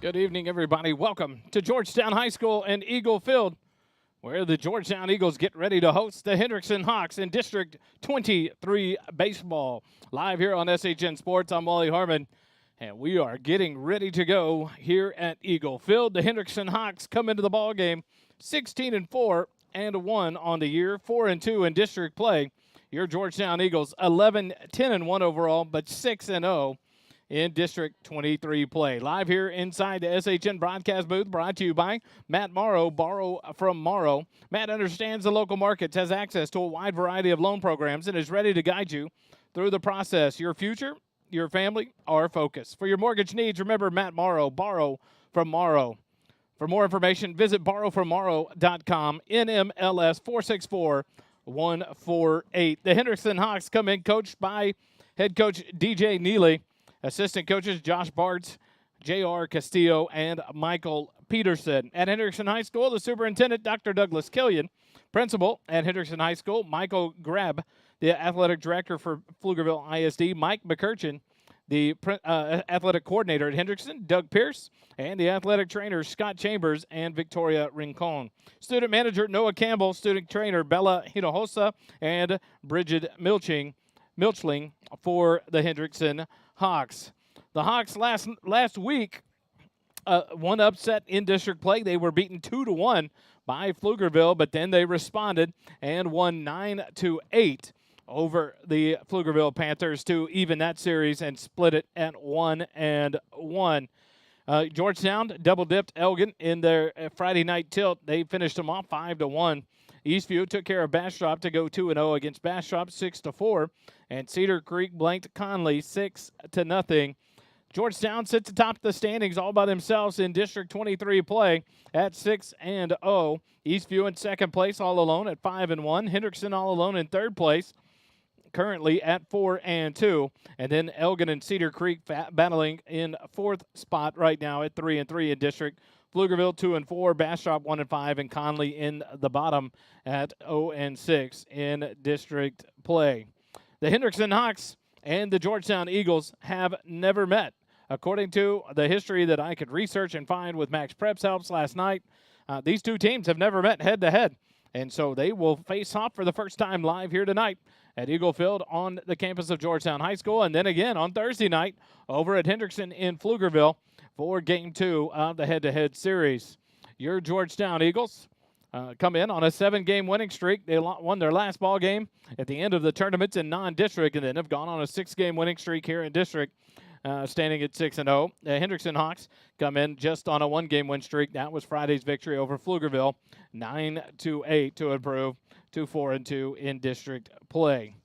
Good evening, everybody. Welcome to Georgetown High School and Eagle Field, where the Georgetown Eagles get ready to host the Hendrickson Hawks in District 23 baseball. Live here on SHN Sports, I'm Wally Harmon, and we are getting ready to go here at Eagle Field. The Hendrickson Hawks come into the ball game 16-4 and 1 on the year, 4-2 in district play. Your Georgetown Eagles 11-10-1 overall, but 6-0 in District 23 play. Live here inside the SHN broadcast booth, brought to you by Matt Morrow, Borrow from Morrow. Matt understands the local markets, has access to a wide variety of loan programs, and is ready to guide you through the process. Your future, your family, our focus. For your mortgage needs, remember Matt Morrow, Borrow from Morrow. For more information, visit borrowfrommorrow.com, NMLS 464148. The Hendrickson Hawks come in coached by head coach DJ Neely. Assistant coaches Josh Bartz, J.R. Castillo, and Michael Peterson. At Hendrickson High School, the superintendent, Dr. Douglas Killian. Principal at Hendrickson High School, Michael Grab. The athletic director for Pflugerville ISD, Mike McCurchin. The athletic coordinator at Hendrickson, Doug Pierce. And the athletic trainers, Scott Chambers and Victoria Rincon. Student manager, Noah Campbell. Student trainer, Bella Hinojosa and Bridget Milchling for the Hendrickson Hawks. The Hawks last week won upset in district play. They were beaten 2-1 by Pflugerville, but then they responded and won 9-8 over the Pflugerville Panthers to even that series and split it at 1-1. Georgetown double-dipped Elgin in their Friday night tilt. They finished them off 5-1. Eastview took care of Bastrop to go 2-0 against Bastrop 6-4, and Cedar Creek blanked Conley 6-0. Georgetown sits atop the standings all by themselves in District 23 play at 6-0. Eastview in second place all alone at 5-1. Hendrickson all alone in third place, currently at 4-2. And then Elgin and Cedar Creek battling in fourth spot right now at 3-3 in district. Pflugerville 2-4, Bastrop 1-5, and Conley in the bottom at 0-6 in district play. The Hendrickson Hawks and the Georgetown Eagles have never met. According to the history that I could research and find with Max Preps helps last night, these two teams have never met head-to-head. And so they will face off for the first time live here tonight at Eagle Field on the campus of Georgetown High School, and then again on Thursday night over at Hendrickson in Pflugerville for Game 2 of the head-to-head series. Your Georgetown Eagles come in on a 7-game winning streak. They won their last ball game at the end of the tournaments in non-district, and then have gone on a 6-game winning streak here in district, standing at 6-0. The Hendrickson Hawks come in just on a 1-game win streak. That was Friday's victory over Pflugerville, 9-8 to improve to 4-2 in district play.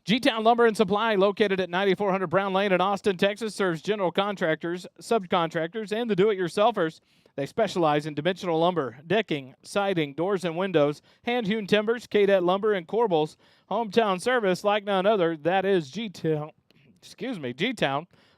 G-Town Lumber and Supply, located at 9400 Brown Lane in Austin, Texas, serves general contractors, subcontractors, and the do-it-yourselfers. They specialize in dimensional lumber, decking, siding, doors and windows, hand-hewn timbers, Cadet lumber, and corbels. Hometown service like none other. That is G-Town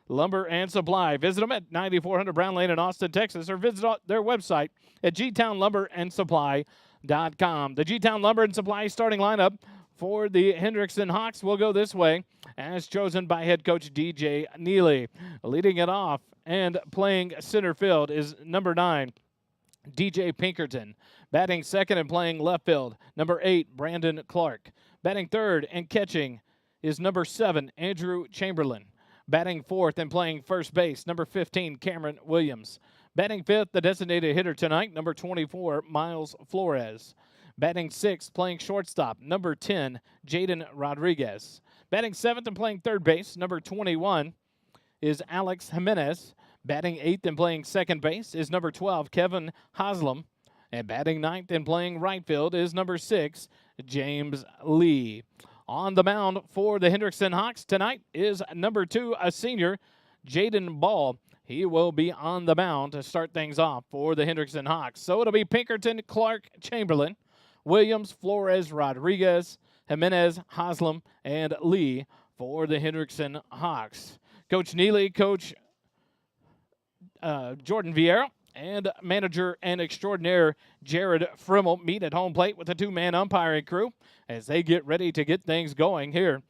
Lumber and Supply. Visit them at 9400 Brown Lane in Austin, Texas, or visit their website at gtownlumberandsupply.com. The G-Town Lumber and Supply starting lineup for the Hendrickson Hawks will go this way, as chosen by head coach DJ Neely. Leading it off and playing center field is number 9, DJ Pinkerton. Batting second and playing left field, number 8, Brandon Clark. Batting third and catching is number 7, Andrew Chamberlain. Batting fourth and playing first base, number 15, Cameron Williams. Batting fifth, the designated hitter tonight, number 24, Miles Flores. Batting sixth, playing shortstop, number 10, Jaden Rodriguez. Batting seventh and playing third base, number 21, is Alex Jimenez. Batting eighth and playing second base is number 12, Kevin Haslam. And batting ninth and playing right field is number 6, James Lee. On the mound for the Hendrickson Hawks tonight is number 2, a senior, Jaden Ball. He will be on the mound to start things off for the Hendrickson Hawks. So it'll be Pinkerton, Clark, Chamberlain, Williams, Flores, Rodriguez, Jimenez, Haslam, and Lee for the Hendrickson Hawks. Coach Neely, Coach Jordan Vieira, and manager and extraordinaire Jared Frimmel meet at home plate with the two-man umpiring crew as they get ready to get things going here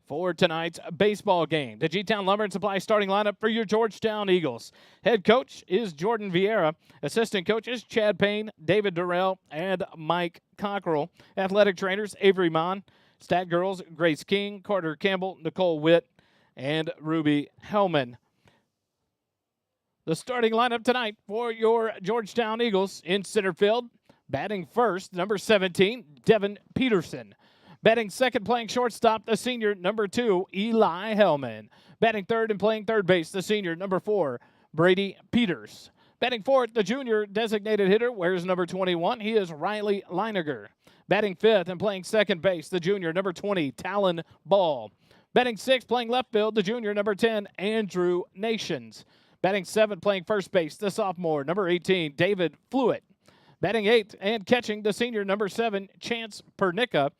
for tonight's baseball game. The G-Town Lumber and Supply starting lineup for your Georgetown Eagles. Head coach is Jordan Vieira. Assistant coaches Chad Payne, David Durrell, and Mike Cockrell. Athletic trainers Avery Mon. Stat girls Grace King, Carter Campbell, Nicole Witt, and Ruby Hellman. The starting lineup tonight for your Georgetown Eagles: in center field, batting first, number 17, Devin Peterson. Batting second, playing shortstop, the senior, number 2, Eli Hellman. Batting third and playing third base, the senior, number 4, Brady Peters. Batting fourth, the junior designated hitter, wears number 21. He is Riley Leiniger. Batting fifth and playing second base, the junior, number 20, Talon Ball. Batting sixth, playing left field, the junior, number 10, Andrew Nations. Batting seventh, playing first base, the sophomore, number 18, David Fluitt. Batting eighth and catching, the senior, number 7, Chance Pernica.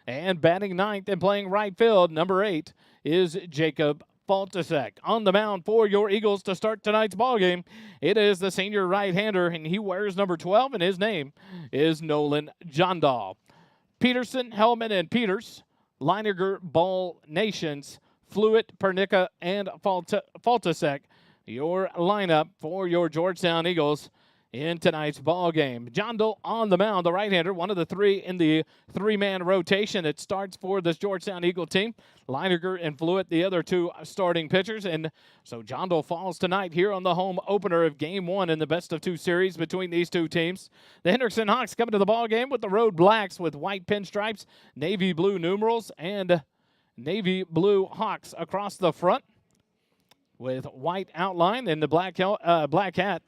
And batting ninth and playing right field, number 8, is Jacob Faltasek. On the mound for your Eagles to start tonight's ballgame, it is the senior right-hander, and he wears number 12, and his name is Nolan Jondal. Peterson, Hellman, and Peters, Leiniger, Ball, Nations, Fluitt, Pernica, and Faltasek, your lineup for your Georgetown Eagles in tonight's ball game. Jondal on the mound, the right-hander, one of the 3 in the 3-man rotation that starts for this Georgetown Eagle team. Leiniger and Fluitt, the other 2 starting pitchers. And so Jondal falls tonight here on the home opener of Game 1 in the best-of-2 series between these 2 teams. The Hendrickson Hawks coming to the ball game with the Road Blacks with white pinstripes, navy blue numerals, and navy blue Hawks across the front with white outline and the black hat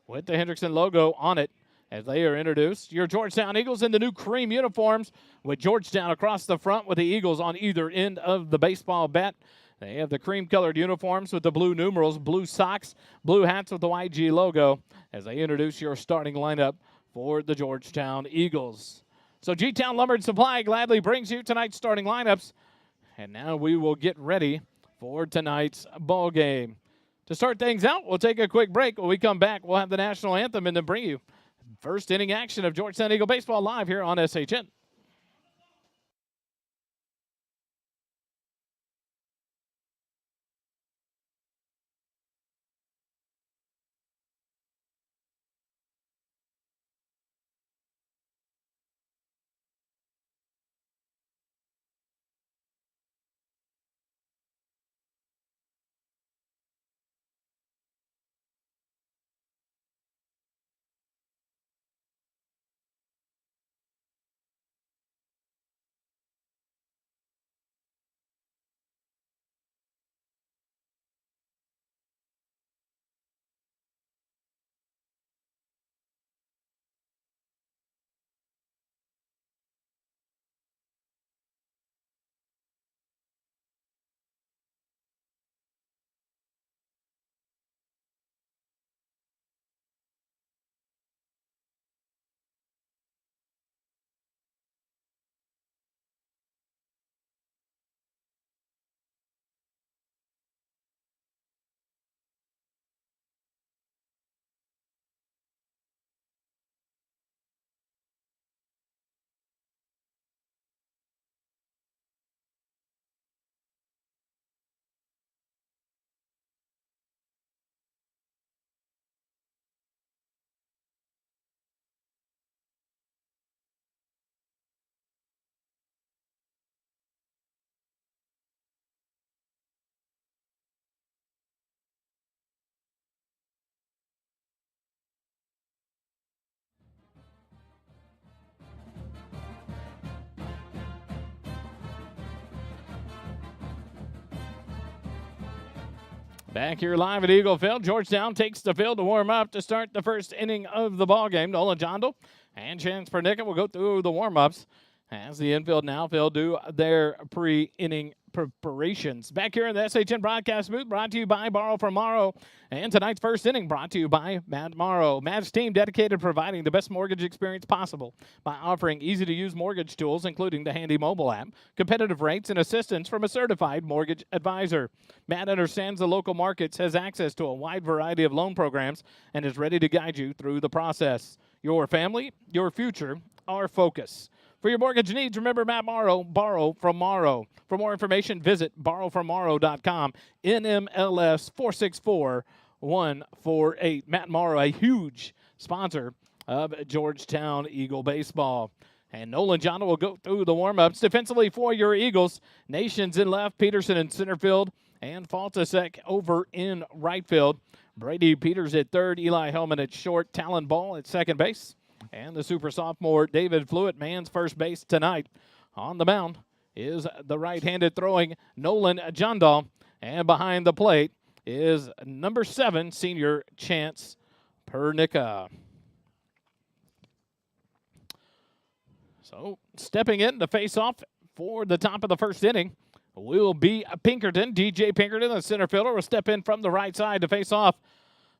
with the Hendrickson logo on it as they are introduced. Your Georgetown Eagles in the new cream uniforms with Georgetown across the front with the Eagles on either end of the baseball bat. They have the cream-colored uniforms with the blue numerals, blue socks, blue hats with the YG logo as they introduce your starting lineup for the Georgetown Eagles. So G-Town Lumber and Supply gladly brings you tonight's starting lineups. And now we will get ready for tonight's ball game. To start things out, we'll take a quick break. When we come back, we'll have the national anthem and then bring you first inning action of Georgetown Eagle Baseball live here on SHN. Back here live at Eagle Field. Georgetown takes the field to warm up to start the first inning of the ball game. Nolan Jondal and Chance Pernica will go through the warm-ups as the infield and outfield do their pre-inning preparations. Back here in the SHN broadcast booth, brought to you by Borrow from Morrow. And tonight's first inning brought to you by Matt Morrow. Matt's team dedicated to providing the best mortgage experience possible by offering easy-to-use mortgage tools, including the handy mobile app, competitive rates, and assistance from a certified mortgage advisor. Matt understands the local markets, has access to a wide variety of loan programs, and is ready to guide you through the process. Your family, your future, our focus. For your mortgage needs, remember Matt Morrow, Borrow from Morrow. For more information, visit borrowfrommorrow.com. NMLS 464148. Matt Morrow, a huge sponsor of Georgetown Eagle Baseball. And Nolan John will go through the warm-ups. Defensively for your Eagles, Nations in left, Peterson in center field, and Faltasek over in right field. Brady Peters at third, Eli Hellman at short, Talon Ball at second base. And the super sophomore David Flewitt man's first base tonight. On the mound is the right-handed throwing Nolan Jondal. And behind the plate is number 7, senior Chance Pernica. So stepping in to face off for the top of the first inning will be Pinkerton. DJ Pinkerton, the center fielder, will step in from the right side to face off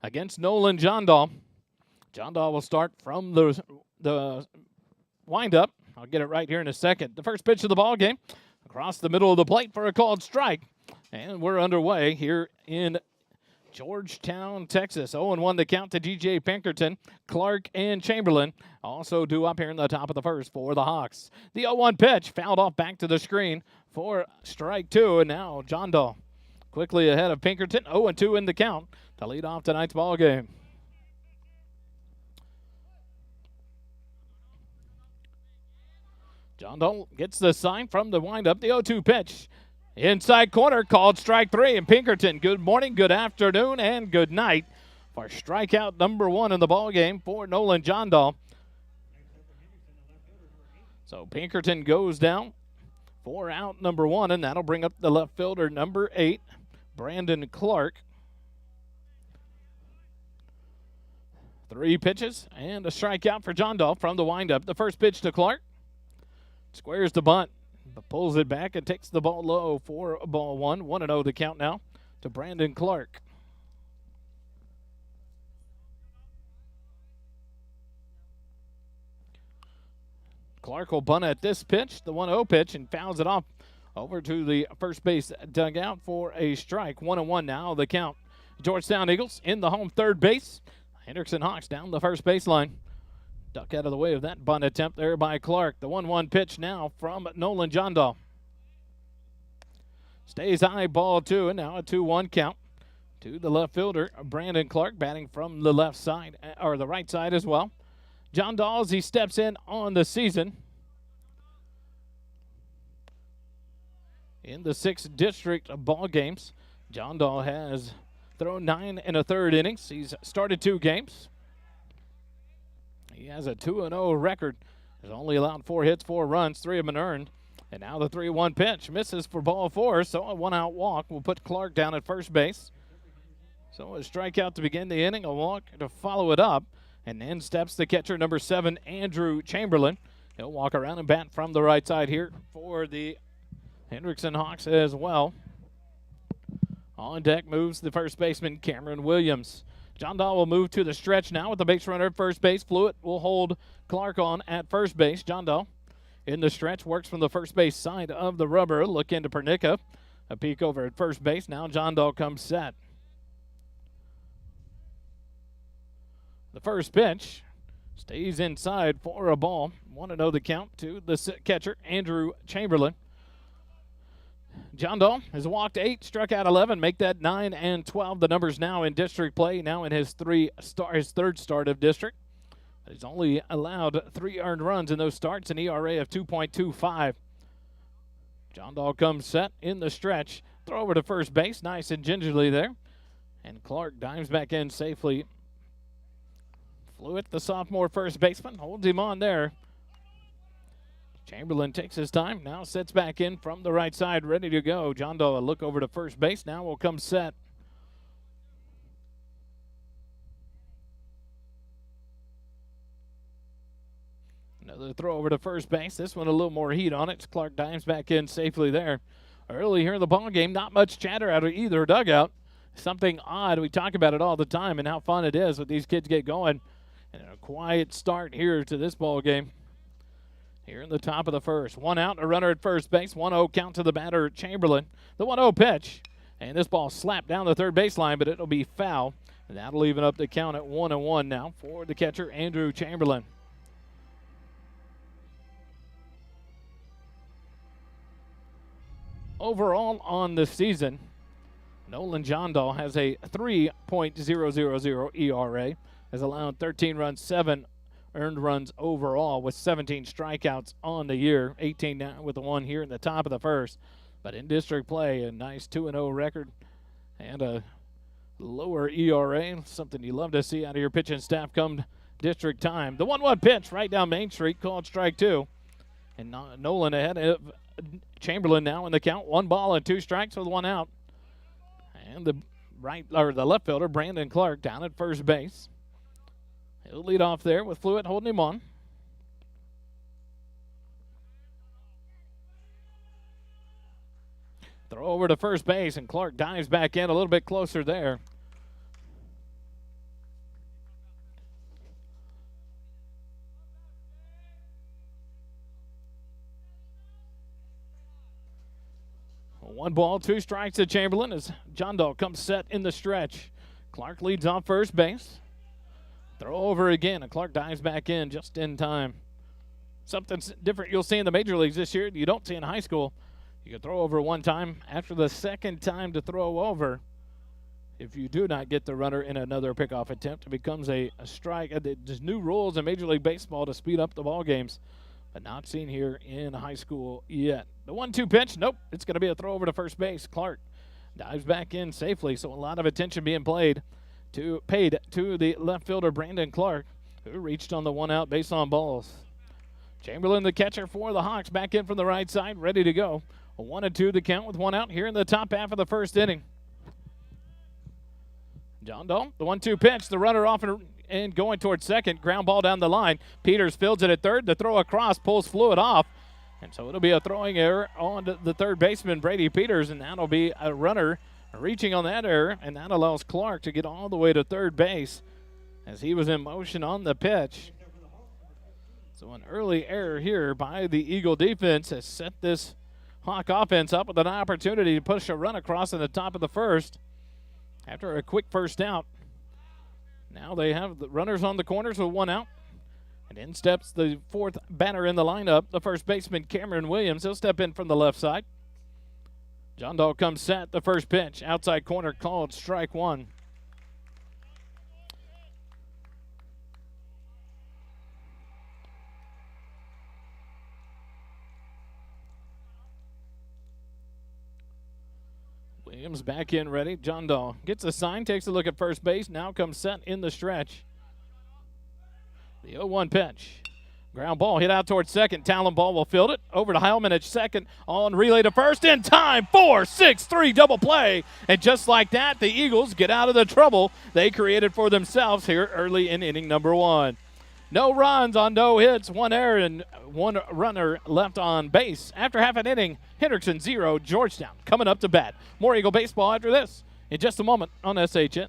against Nolan Jondal. Jondal will start from the windup. I'll get it right here in a second. The first pitch of the ball game across the middle of the plate for a called strike. And we're underway here in Georgetown, Texas. 0-1 the count to DJ Pinkerton. Clark and Chamberlain also due up here in the top of the first for the Hawks. The 0-1 pitch fouled off back to the screen for strike 2. And now Jondal quickly ahead of Pinkerton. 0-2 in the count to lead off tonight's ball game. Jondal gets the sign from the windup. The 0-2 pitch. Inside corner, called strike 3. And Pinkerton, good morning, good afternoon, and good night for strikeout number 1 in the ball game for Nolan Jondal. So Pinkerton goes down for out number 1, and that'll bring up the left fielder number 8, Brandon Clark. 3 pitches and a strikeout for Jondal from the windup. The first pitch to Clark. Squares the bunt, but pulls it back and takes the ball low for ball 1. 1-0 the count now to Brandon Clark. Clark will bunt at this pitch, the 1-0 pitch, and fouls it off over to the first base dugout for a strike. 1-1 now the count. Georgetown Eagles in the home third base. Hendrickson Hawks down the first baseline. Duck out of the way of that bunt attempt there by Clark. The 1-1 pitch now from Nolan Jondal. Stays high, ball 2, and now a 2-1 count to the left fielder, Brandon Clark, batting from the left side, or the right side as well. Jondal, as he steps in on the season in the 6th district of ball games. Jondal has thrown 9 1/3 innings. He's started 2 games. He has a 2-0 record. Has only allowed 4 hits, 4 runs, 3 of them earned. And now the 3-1 pitch misses for ball 4, so a 1-out walk will put Clark down at first base. So a strikeout to begin the inning, a walk to follow it up, and then steps the catcher, number 7, Andrew Chamberlain. He'll walk around and bat from the right side here for the Hendrickson Hawks as well. On deck moves the first baseman, Cameron Williams. Jondal will move to the stretch now with the base runner at first base. Flewitt will hold Clark on at first base. Jondal in the stretch works from the first base side of the rubber. Look into Pernica. A peek over at first base. Now Jondal comes set. The first pitch stays inside for a ball. 1-0 the count to the catcher, Andrew Chamberlain. Jondal has walked 8, struck out 11, make that 9 and 12. The numbers now in district play, now in his third start of district. He's only allowed 3 earned runs in those starts, an ERA of 2.25. Jondal comes set in the stretch. Throw over to first base, nice and gingerly there. And Clark dives back in safely. Flewitt, the sophomore first baseman, holds him on there. Chamberlain takes his time, now sets back in from the right side, ready to go. Jondal a look over to first base, now will come set. Another throw over to first base, this one a little more heat on it. Clark dives back in safely there. Early here in the ball game, not much chatter out of either dugout. Something odd, we talk about it all the time and how fun it is when these kids get going. And a quiet start here to this ball game. Here in the top of the first. 1 out, a runner at first base. 1-0 count to the batter, Chamberlain. The 1-0 pitch. And this ball slapped down the third baseline, but it'll be foul. And that'll even up the count at 1-1 now for the catcher, Andrew Chamberlain. overall on the season, Nolan Johndall has a 3.000 ERA, has allowed 13 runs, 7 earned runs overall with 17 strikeouts on the year, 18 now with the one here in the top of the first. But in district play, a nice 2-0 record and a lower ERA, something you love to see out of your pitching staff come district time. The 1-1 pitch right down Main Street, called strike 2. And Nolan ahead of Chamberlain now in the count. 1 ball and 2 strikes with 1 out. And the left fielder, Brandon Clark, down at first base. He'll lead off there with Fluid holding him on. Throw over to first base, and Clark dives back in a little bit closer there. One ball, 2 strikes to Chamberlain as Johndall comes set in the stretch. Clark leads off first base. Throw over again, and Clark dives back in just in time. Something different you'll see in the major leagues this year you don't see in high school. You can throw over 1 time. After the second time to throw over, if you do not get the runner in another pickoff attempt, it becomes a strike. There's new rules in Major League Baseball to speed up the ball games, but not seen here in high school yet. The 1-2 pitch, nope, it's going to be a throw over to first base. Clark dives back in safely, so a lot of attention being paid to the left fielder Brandon Clark, who reached on the 1-out base on balls. Chamberlain, the catcher for the Hawks, back in from the right side, ready to go. A 1-2 the count with 1 out here in the top half of the first inning. Johndall, the 1-2 pitch, the runner off and going towards second. Ground ball down the line. Peters fields it at third. The throw across pulls Fluid off. And so it'll be a throwing error on the third baseman, Brady Peters, and that'll be a runner reaching on that error, and that allows Clark to get all the way to third base as he was in motion on the pitch. So an early error here by the Eagle defense has set this Hawk offense up with an opportunity to push a run across in the top of the first after a quick first out. Now they have the runners on the corners with 1 out. And in steps the 4th batter in the lineup, the first baseman, Cameron Williams. He'll step in from the left side. Johndall comes set, the first pitch. Outside corner called strike 1. Williams back in ready. Johndall gets a sign, takes a look at first base, now comes set in the stretch. The 0-1 pitch. Ground ball hit out towards second. Talon Ball will field it. Over to Heilman at second. On relay to first. In time. 4-6-3 double play. And just like that, the Eagles get out of the trouble they created for themselves here early in inning number 1. No runs on no hits, 1 error, and 1 runner left on base. After half an inning, Hendrickson 0, Georgetown coming up to bat. More Eagle baseball after this in just a moment on SHN.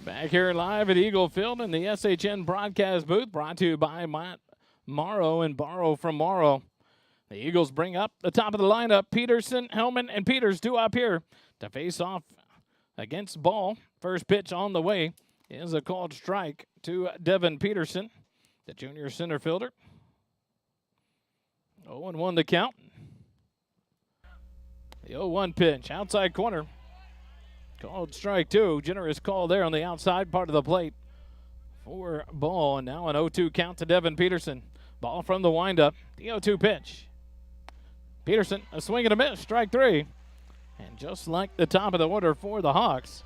Back here live at Eagle Field in the SHN broadcast booth, brought to you by Matt Morrow and Borrow from Morrow. The Eagles bring up the top of the lineup. Peterson, Hellman, and Peters due up here to face off against Ball First pitch on the way is a called strike to Devin Peterson, the junior center fielder. 0-1 the count. The 0-1 pitch, outside corner. Called strike two. Generous call there on the outside part of the plate for ball. And now an 0-2 count to Devin Peterson. Ball from the windup. The 0-2 pitch. Peterson, a swing and a miss. Strike three. And just like the top of the order for the Hawks,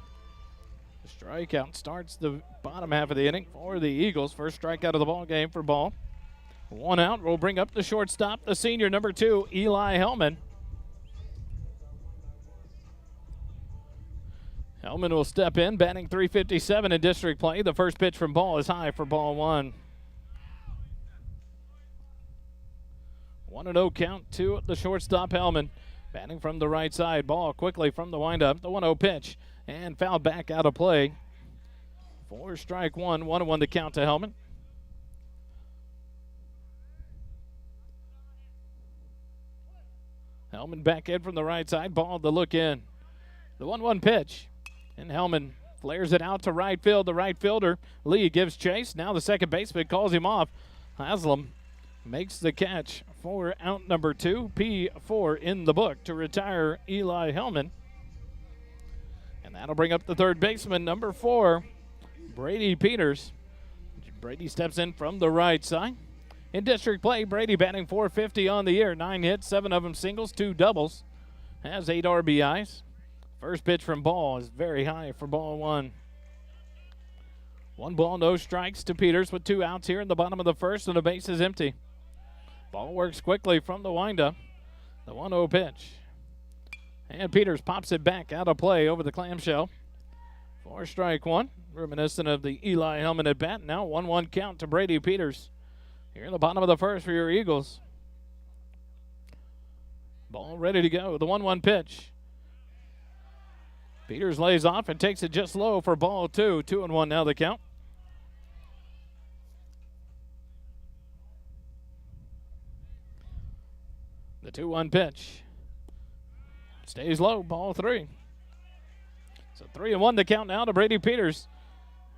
the strikeout starts the bottom half of the inning for the Eagles. First strikeout of the ball game for Ball. One out. We'll bring up the shortstop, the senior number 2, Eli Hellman. Hellman will step in, batting .357 in district play. The first pitch from Ball is high for ball one. 1-0 count to the shortstop, Hellman. Batting from the right side. Ball quickly from the windup. The 1-0 pitch. And fouled back out of play. For strike one. 1-1 the count to Hellman. Hellman back in from the right side. Ball to look in. The 1-1 pitch. And Hellman flares it out to right field. The right fielder, Lee, gives chase. Now the second baseman calls him off. Haslam makes the catch for out number 2. P4 in the book to retire Eli Hellman. And that'll bring up the third baseman, number 4, Brady Peters. Brady steps in from the right side. In district play, Brady batting .450 on the year. 9 hits, 7 of them singles, 2 doubles. Has 8 RBIs. First pitch from Ball is very high for ball one. 1 ball, no strikes to Peters with 2 outs here in the bottom of the first, and the base is empty. Ball works quickly from the windup. The 1-0 pitch. And Peters pops it back out of play over the clamshell for strike one. Reminiscent of the Eli Hellman at bat. Now 1-1 count to Brady Peters. Here in the bottom of the first for your Eagles. Ball ready to go. The 1-1 pitch. Peters lays off and takes it just low for ball two. 2-1 now the count. The 2-1 pitch. Stays low, ball 3. So 3-1 the count now to Brady Peters.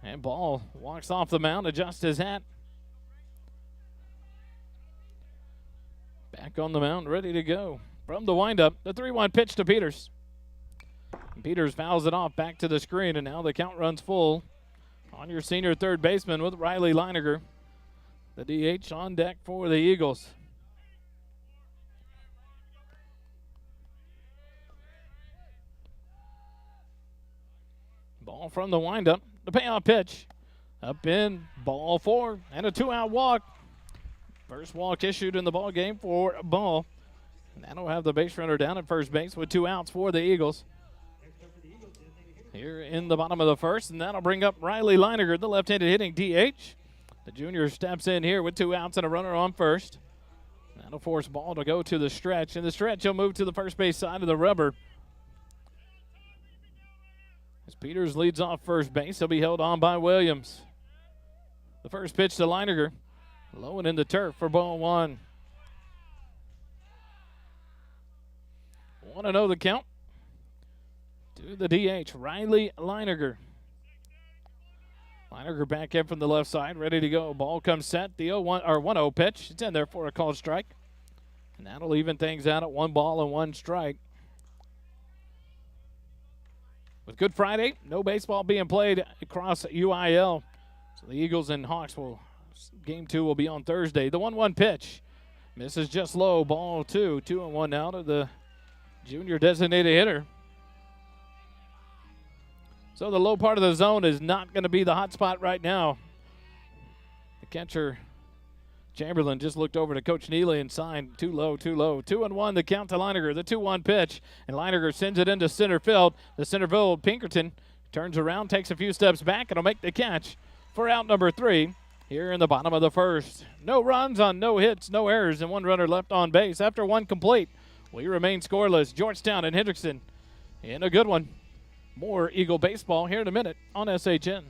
And Ball walks off the mound, adjusts his hat. Back on the mound, ready to go. From the windup, the 3-1 pitch to Peters. Peters fouls it off back to the screen, and now the count runs full on your senior third baseman with Riley Leiniger. The DH on deck for the Eagles. Ball from the windup, the payoff pitch. Up in, ball 4, and a 2-out walk. First walk issued in the ball game for Ball. And that'll have the base runner down at first base with 2 outs for the Eagles. Here in the bottom of the first, and that'll bring up Riley Leiniger, the left-handed hitting DH. The junior steps in here with 2 outs and a runner on first. That'll force Ball to go to the stretch. In the stretch, he'll move to the first base side of the rubber. As Peters leads off first base, he'll be held on by Williams. The first pitch to Leiniger. Low and in the turf for ball 1. 1-0 the count to the DH, Riley Leiniger. Leiniger back in from the left side, ready to go. Ball comes set. The 1-0 pitch. It's in there for a called strike. And that'll even things out at 1 ball and 1 strike. With Good Friday, no baseball being played across UIL. So the Eagles and Hawks game 2 will be on Thursday. The 1-1 pitch. Misses just low. Ball 2. 2-1 now to the junior designated hitter. So the low part of the zone is not going to be the hot spot right now. The catcher, Chamberlain, just looked over to Coach Neely and signed too low, too low. 2-1 the count to Leiniger. The 2-1 pitch, and Leiniger sends it into center field. The center field, Pinkerton, turns around, takes a few steps back, and will make the catch for out number 3 here in the bottom of the first. No runs on no hits, no errors, and 1 runner left on base. After 1 complete, we remain scoreless. Georgetown and Hendrickson in a good one. More Eagle baseball here in a minute on SHN.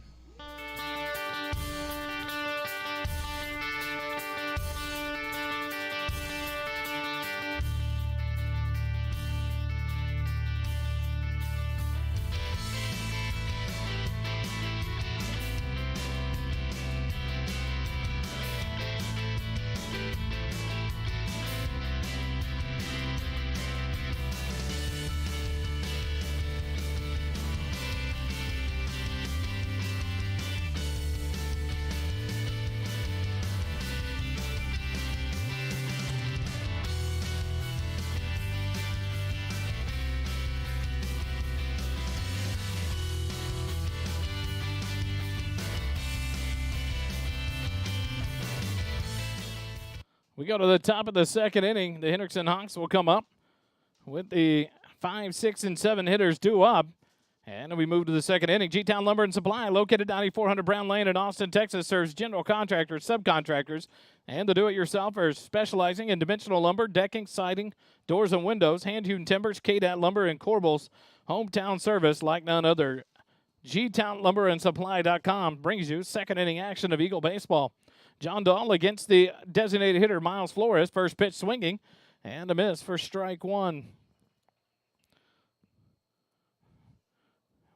We go to the top of the second inning. The Hendrickson Hawks will come up with the 5, 6, and 7 hitters due up. And we move to the second inning. G-Town Lumber and Supply, located 9400 Brown Lane in Austin, Texas, serves general contractors, subcontractors, and the do-it-yourselfers, specializing in dimensional lumber, decking, siding, doors and windows, hand-hewn timbers, KDAT Lumber, and Corbel's hometown service like none other. GTownLumberandSupply.com brings you second inning action of Eagle baseball. John Dahl against the designated hitter Miles Flores. First pitch swinging and a miss for strike one.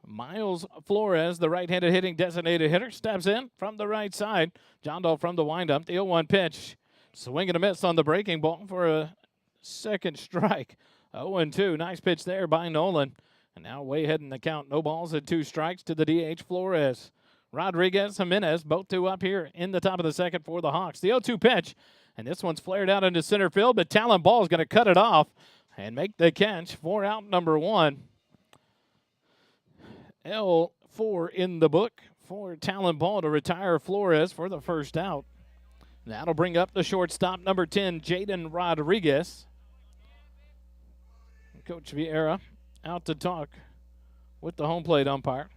Miles Flores, the right-handed hitting designated hitter, steps in from the right side. John Dahl from the windup. The 0-1 pitch. Swing and a miss on the breaking ball for a second strike. 0-2. Nice pitch there by Nolan. And now way ahead in the count. No balls and 2 strikes to the DH Flores. Rodriguez, Jimenez, both two up here in the top of the second for the Hawks. The 0-2 pitch, and this one's flared out into center field, but Talon Ball is going to cut it off and make the catch for out number 1. L4 in the book for Talon Ball to retire Flores for the first out. That'll bring up the shortstop, number 10, Jaden Rodriguez. Coach Vieira out to talk with the home plate umpire.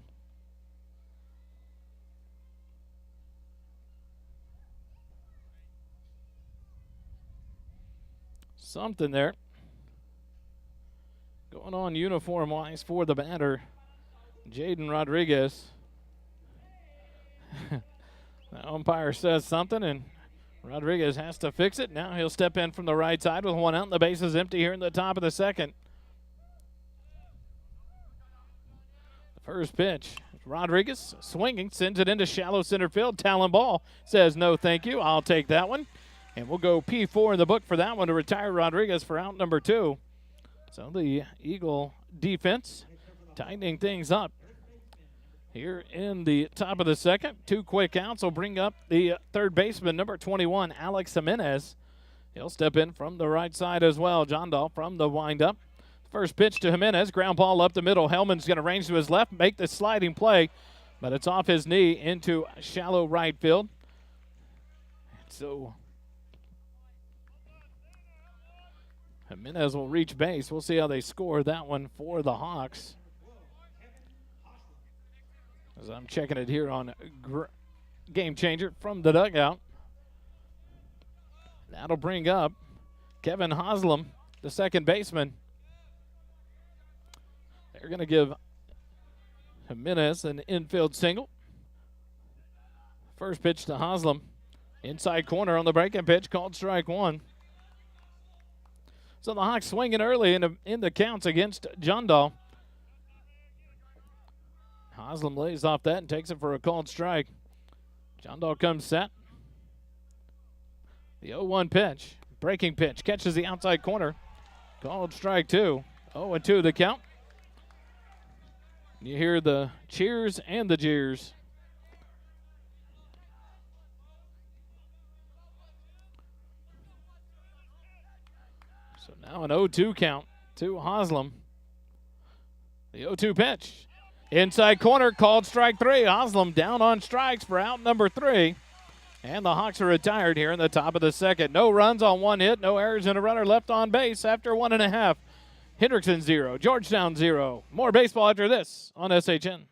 Something there going on uniform-wise for the batter, Jaden Rodriguez. The umpire says something, and Rodriguez has to fix it. Now he'll step in from the right side with one out, and the base is empty here in the top of the second. The first pitch, Rodriguez swinging, sends it into shallow center field. Talon Ball says, no, thank you, I'll take that one. And we'll go P4 in the book for that one to retire Rodriguez for out number 2. So the Eagle defense tightening things up here in the top of the second. 2 quick outs will bring up the third baseman, number 21, Alex Jimenez. He'll step in from the right side as well. John Dahl from the windup. First pitch to Jimenez. Ground ball up the middle. Hellman's going to range to his left, make the sliding play, but it's off his knee into shallow right field. So Jimenez will reach base. We'll see how they score that one for the Hawks. As I'm checking it here on Game Changer from the dugout. That'll bring up Kevin Haslam, the second baseman. They're going to give Jimenez an infield single. First pitch to Haslam. Inside corner on the breaking pitch, called strike 1. So the Hawks swinging early in the counts against John Dahl. Haslam lays off that and takes it for a called strike. John Dahl comes set. The 0-1 pitch, breaking pitch, catches the outside corner. Called strike 2. 0-2 the count. You hear the cheers and the jeers. So now an 0-2 count to Haslam. The 0-2 pitch. Inside corner, called strike 3. Haslam down on strikes for out number 3. And the Hawks are retired here in the top of the second. No runs on 1 hit, no errors, and a runner left on base after 1.5. Hendrickson 0, Georgetown 0. More baseball after this on SHN.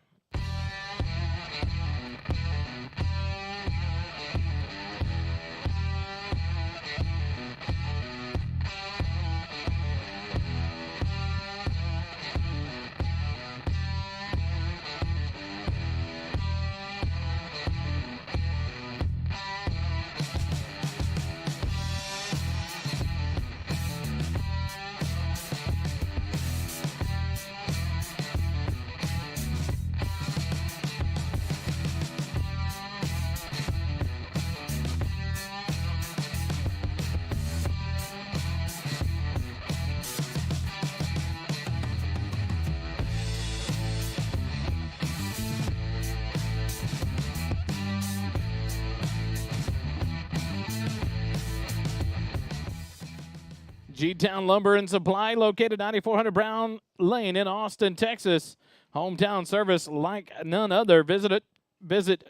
G-Town Lumber and Supply, located 9400 Brown Lane in Austin, Texas. Hometown service like none other. Visit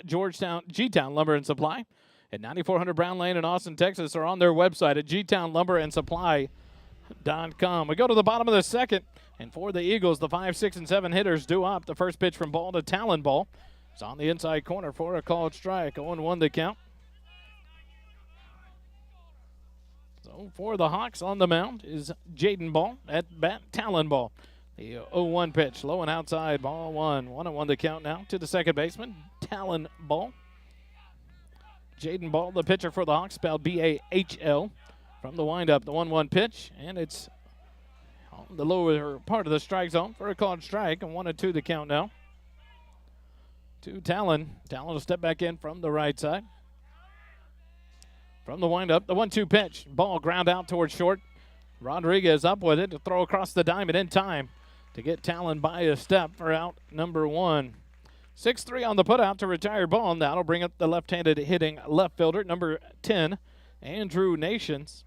Georgetown G-Town Lumber and Supply at 9400 Brown Lane in Austin, Texas, or on their website at gtownlumberandsupply.com. We go to the bottom of the second, and for the Eagles, the 5, 6, and 7 hitters due up. The first pitch from ball to Talon Ball. It's on the inside corner for a called strike. 0-1 the count. So for the Hawks on the mound is Jaden Ball at bat, Talon Ball. The 0-1 pitch, low and outside, ball 1. 1-1 the count now to the second baseman, Talon Ball. Jaden Ball, the pitcher for the Hawks, spelled B-A-H-L. From the windup, the 1-1 pitch, and it's on the lower part of the strike zone for a called strike, and 1-2 the count now. To Talon. Talon will step back in from the right side. From the windup, the 1-2 pitch. Ball ground out towards short. Rodriguez up with it to throw across the diamond in time to get Talon by a step for out number 1. 6-3 on the putout to retire Ball, and that'll bring up the left-handed hitting left fielder, number 10, Andrew Nations.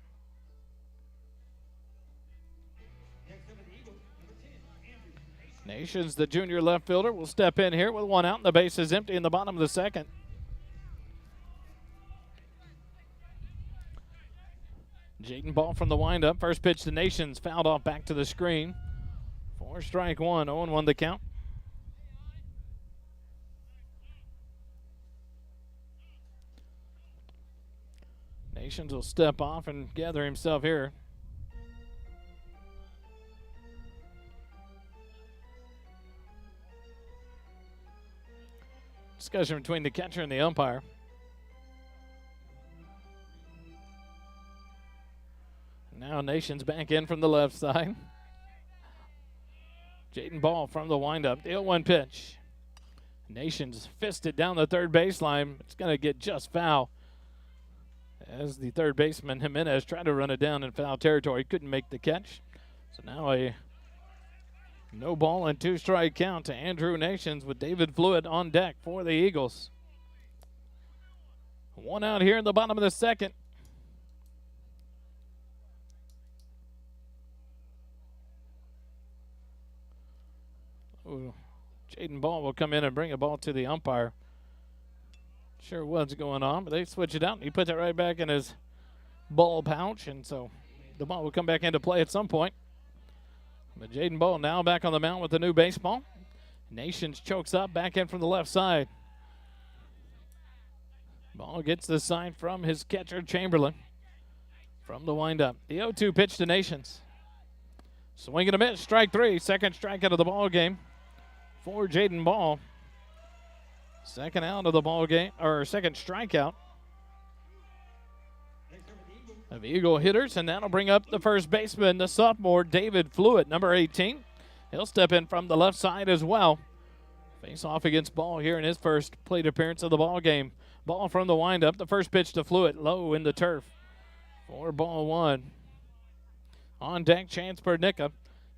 Nations, the junior left fielder, will step in here with 1 out, and the base is empty in the bottom of the second. Jaden Ball from the windup. First pitch to Nations, fouled off back to the screen. For strike 1, 0-1 the count. Nations will step off and gather himself here. Discussion between the catcher and the umpire. Now Nations back in from the left side. Jaden Ball from the windup. The 0-1 pitch. Nations fisted down the third baseline. It's going to get just foul. As the third baseman Jimenez tried to run it down in foul territory, couldn't make the catch. So now a no ball and 2 strike count to Andrew Nations with David Fluid on deck for the Eagles. 1 out here in the bottom of the second. Ooh, Jaden Ball will come in and bring a ball to the umpire. Sure what's going on, but they switch it out, and he puts it right back in his ball pouch, and so the ball will come back into play at some point. But Jaden Ball now back on the mound with the new baseball. Nations chokes up, back in from the left side. Ball gets the sign from his catcher, Chamberlain, from the windup. The 0-2 pitch to Nations. Swing and a miss, strike 3, second strikeout of the ball game for Jaden Ball. Second out of the ball game, or second strikeout of Eagle hitters, and that'll bring up the first baseman, the sophomore David Fluid, number 18. He'll step in from the left side as well. Face off against Ball here in his first plate appearance of the ball game. Ball from the windup, the first pitch to Fluid, low in the turf for ball 1. On deck, Chance Pernica,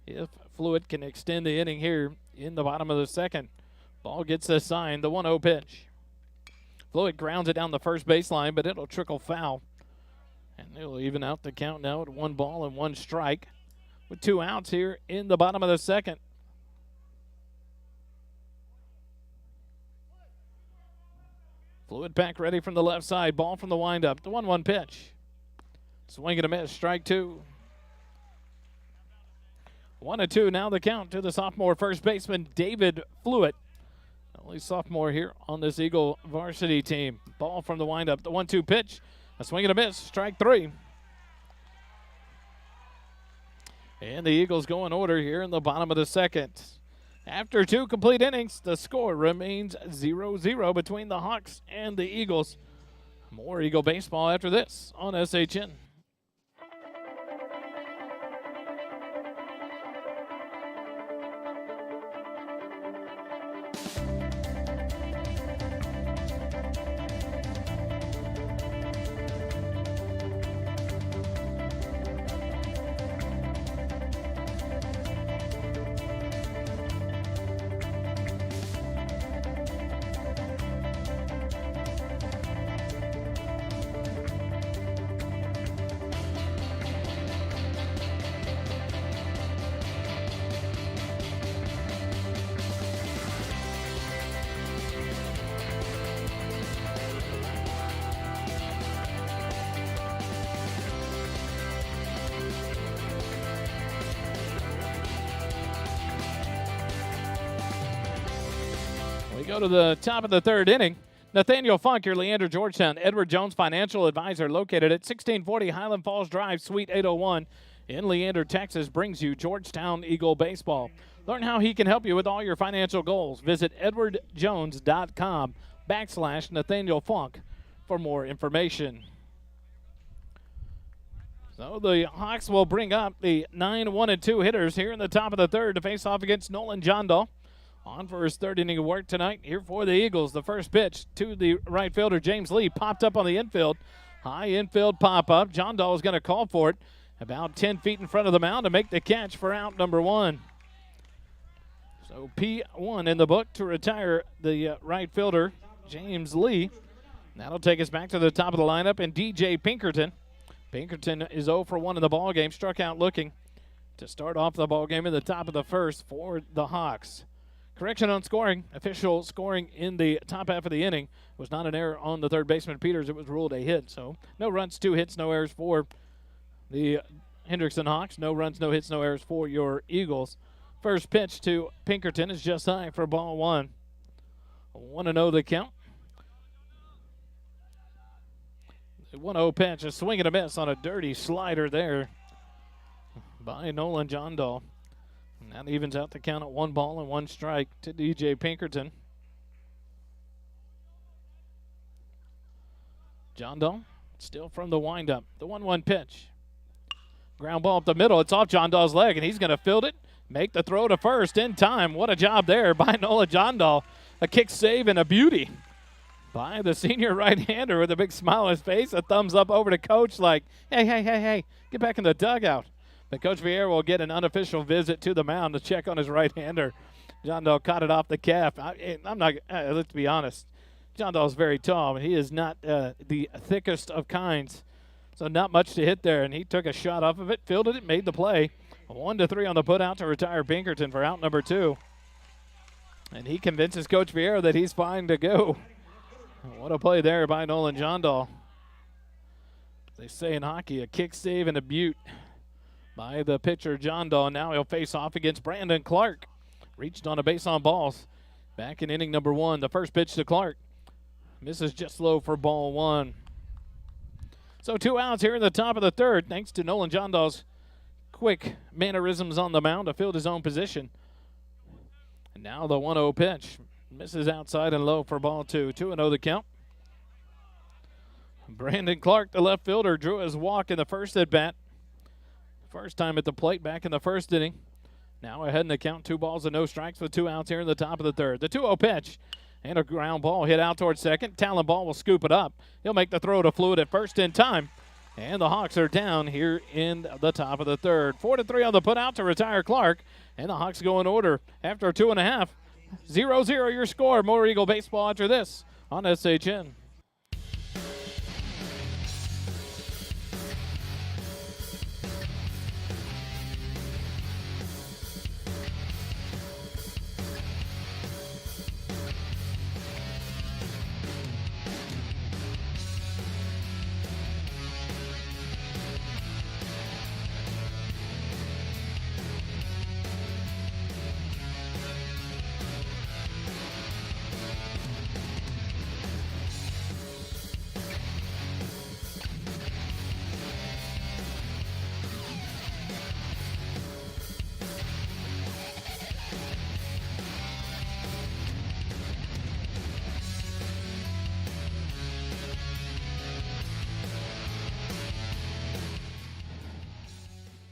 if Fluid can extend the inning here in the bottom of the second. Ball gets the sign, the 1-0 pitch. Fluid grounds it down the first baseline, but it'll trickle foul. And they'll even out the count now at 1 ball and 1 strike with 2 outs here in the bottom of the second. Fluid back ready from the left side. Ball from the windup. The 1-1 pitch. Swing and a miss. Strike 2. 1-2 now the count to the sophomore first baseman, David Fluid. Only sophomore here on this Eagle varsity team. Ball from the windup. The 1-2 pitch. A swing and a miss. Strike 3. And the Eagles go in order here in the bottom of the second. After 2 complete innings, the score remains 0-0 between the Hawks and the Eagles. More Eagle baseball after this on SHN. go to the top of the third inning. Nathaniel Funk, your Leander Georgetown Edward Jones financial advisor, located at 1640 Highland Falls Drive, Suite 801 in Leander, Texas, brings you Georgetown Eagle Baseball. Learn how he can help you with all your financial goals. Visit edwardjones.com/Nathaniel Funk for more information. So the Hawks will bring up the 9-1-2 hitters here in the top of the third to face off against Nolan Johndal. On for his third inning of work tonight. Here for the Eagles, the first pitch to the right fielder, James Lee, popped up on the infield. High infield pop-up. Johndal is going to call for it about 10 feet in front of the mound to make the catch for out number one. So P1 in the book to retire the right fielder, James Lee. That'll take us back to the top of the lineup, and DJ Pinkerton. Pinkerton is 0 for 1 in the ballgame, struck out looking to start off the ballgame in the top of the first for the Hawks. Correction on scoring. Official scoring in the top half of the inning was not an error on the third baseman, Peters. It was ruled a hit. So no runs, 2 hits, no errors for the Hendrickson Hawks. No runs, no hits, no errors for your Eagles. First pitch to Pinkerton is just high for ball one. 1-0 the count. The 1-0 pitch, a swing and a miss on a dirty slider there by Nolan Johndal. And that evens out the count at 1 ball and 1 strike to DJ Pinkerton. Johndal still from the windup. The 1-1 pitch. Ground ball up the middle. It's off Johndal's leg, and he's going to field it, make the throw to first in time. What a job there by Nolan Johndal. A kick save and a beauty by the senior right-hander with a big smile on his face. A thumbs up over to Coach like, hey, get back in the dugout. But Coach Vieira will get an unofficial visit to the mound to check on his right-hander. Johndal caught it off the calf. Let's be honest. Johndal's very tall, but he is not the thickest of kinds. So not much to hit there, and he took a shot off of it, fielded it, made the play. 1-3 on the putout to retire Pinkerton for out number 2. And he convinces Coach Vieira that he's fine to go. What a play there by Nolan Johndal. They say in hockey, a kick save and a beaut by the pitcher Johndal. Now he'll face off against Brandon Clark. Reached on a base on balls. Back in inning number 1. The first pitch to Clark. Misses just low for ball 1. So 2 outs here in the top of the third, thanks to Nolan Johndal's quick mannerisms on the mound to field his own position. And now the 1-0 pitch. Misses outside and low for ball 2. 2-0 the count. Brandon Clark, the left fielder, drew his walk in the first at bat. First time at the plate back in the first inning. Now ahead in the count, 2 balls and no strikes with 2 outs here in the top of the third. The 2-0 pitch and a ground ball hit out towards second. Talon Ball will scoop it up. He'll make the throw to Fluid at first in time. And the Hawks are down here in the top of the third. 4-3 on the putout to retire Clark. And the Hawks go in order after a 2.5. 0-0 your score. More Eagle baseball after this on SHN.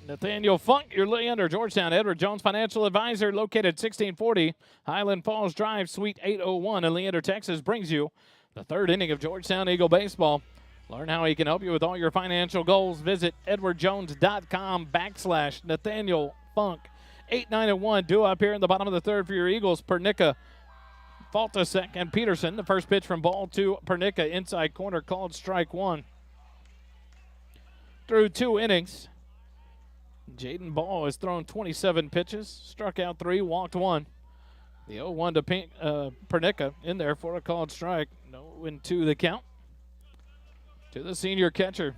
Nathaniel Funk, your Leander Georgetown Edward Jones financial advisor, located 1640 Highland Falls Drive, Suite 801 in Leander, Texas, brings you the third inning of Georgetown Eagle baseball. Learn how he can help you with all your financial goals. Visit edwardjones.com/Nathaniel Funk. 8-9-1 due up here in the bottom of the third for your Eagles. Pernica, Faltasek, and Peterson. The first pitch from ball 2, Pernica, inside corner, called strike 1. Through 2 innings, Jaden Ball has thrown 27 pitches, struck out 3, walked 1. The 0-1 to Pernica in there for a called strike. 0-2 the count to the senior catcher.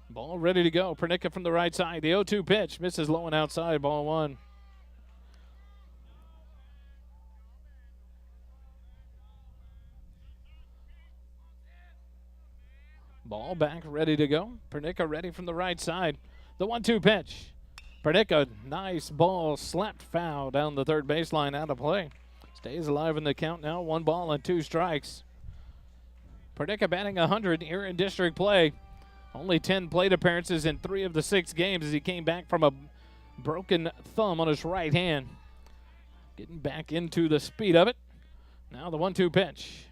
Ball ready to go. Pernica from the right side. The 0-2 pitch misses low and outside, ball 1. Ball back, ready to go. Pernica ready from the right side. The 1-2 pitch. Pernica, nice ball, slapped foul down the third baseline, out of play. Stays alive in the count now, 1 ball and 2 strikes. Pernica batting 100 here in district play. Only 10 plate appearances in 3 of the 6 games as he came back from a broken thumb on his right hand. Getting back into the speed of it. Now the 1-2 pitch.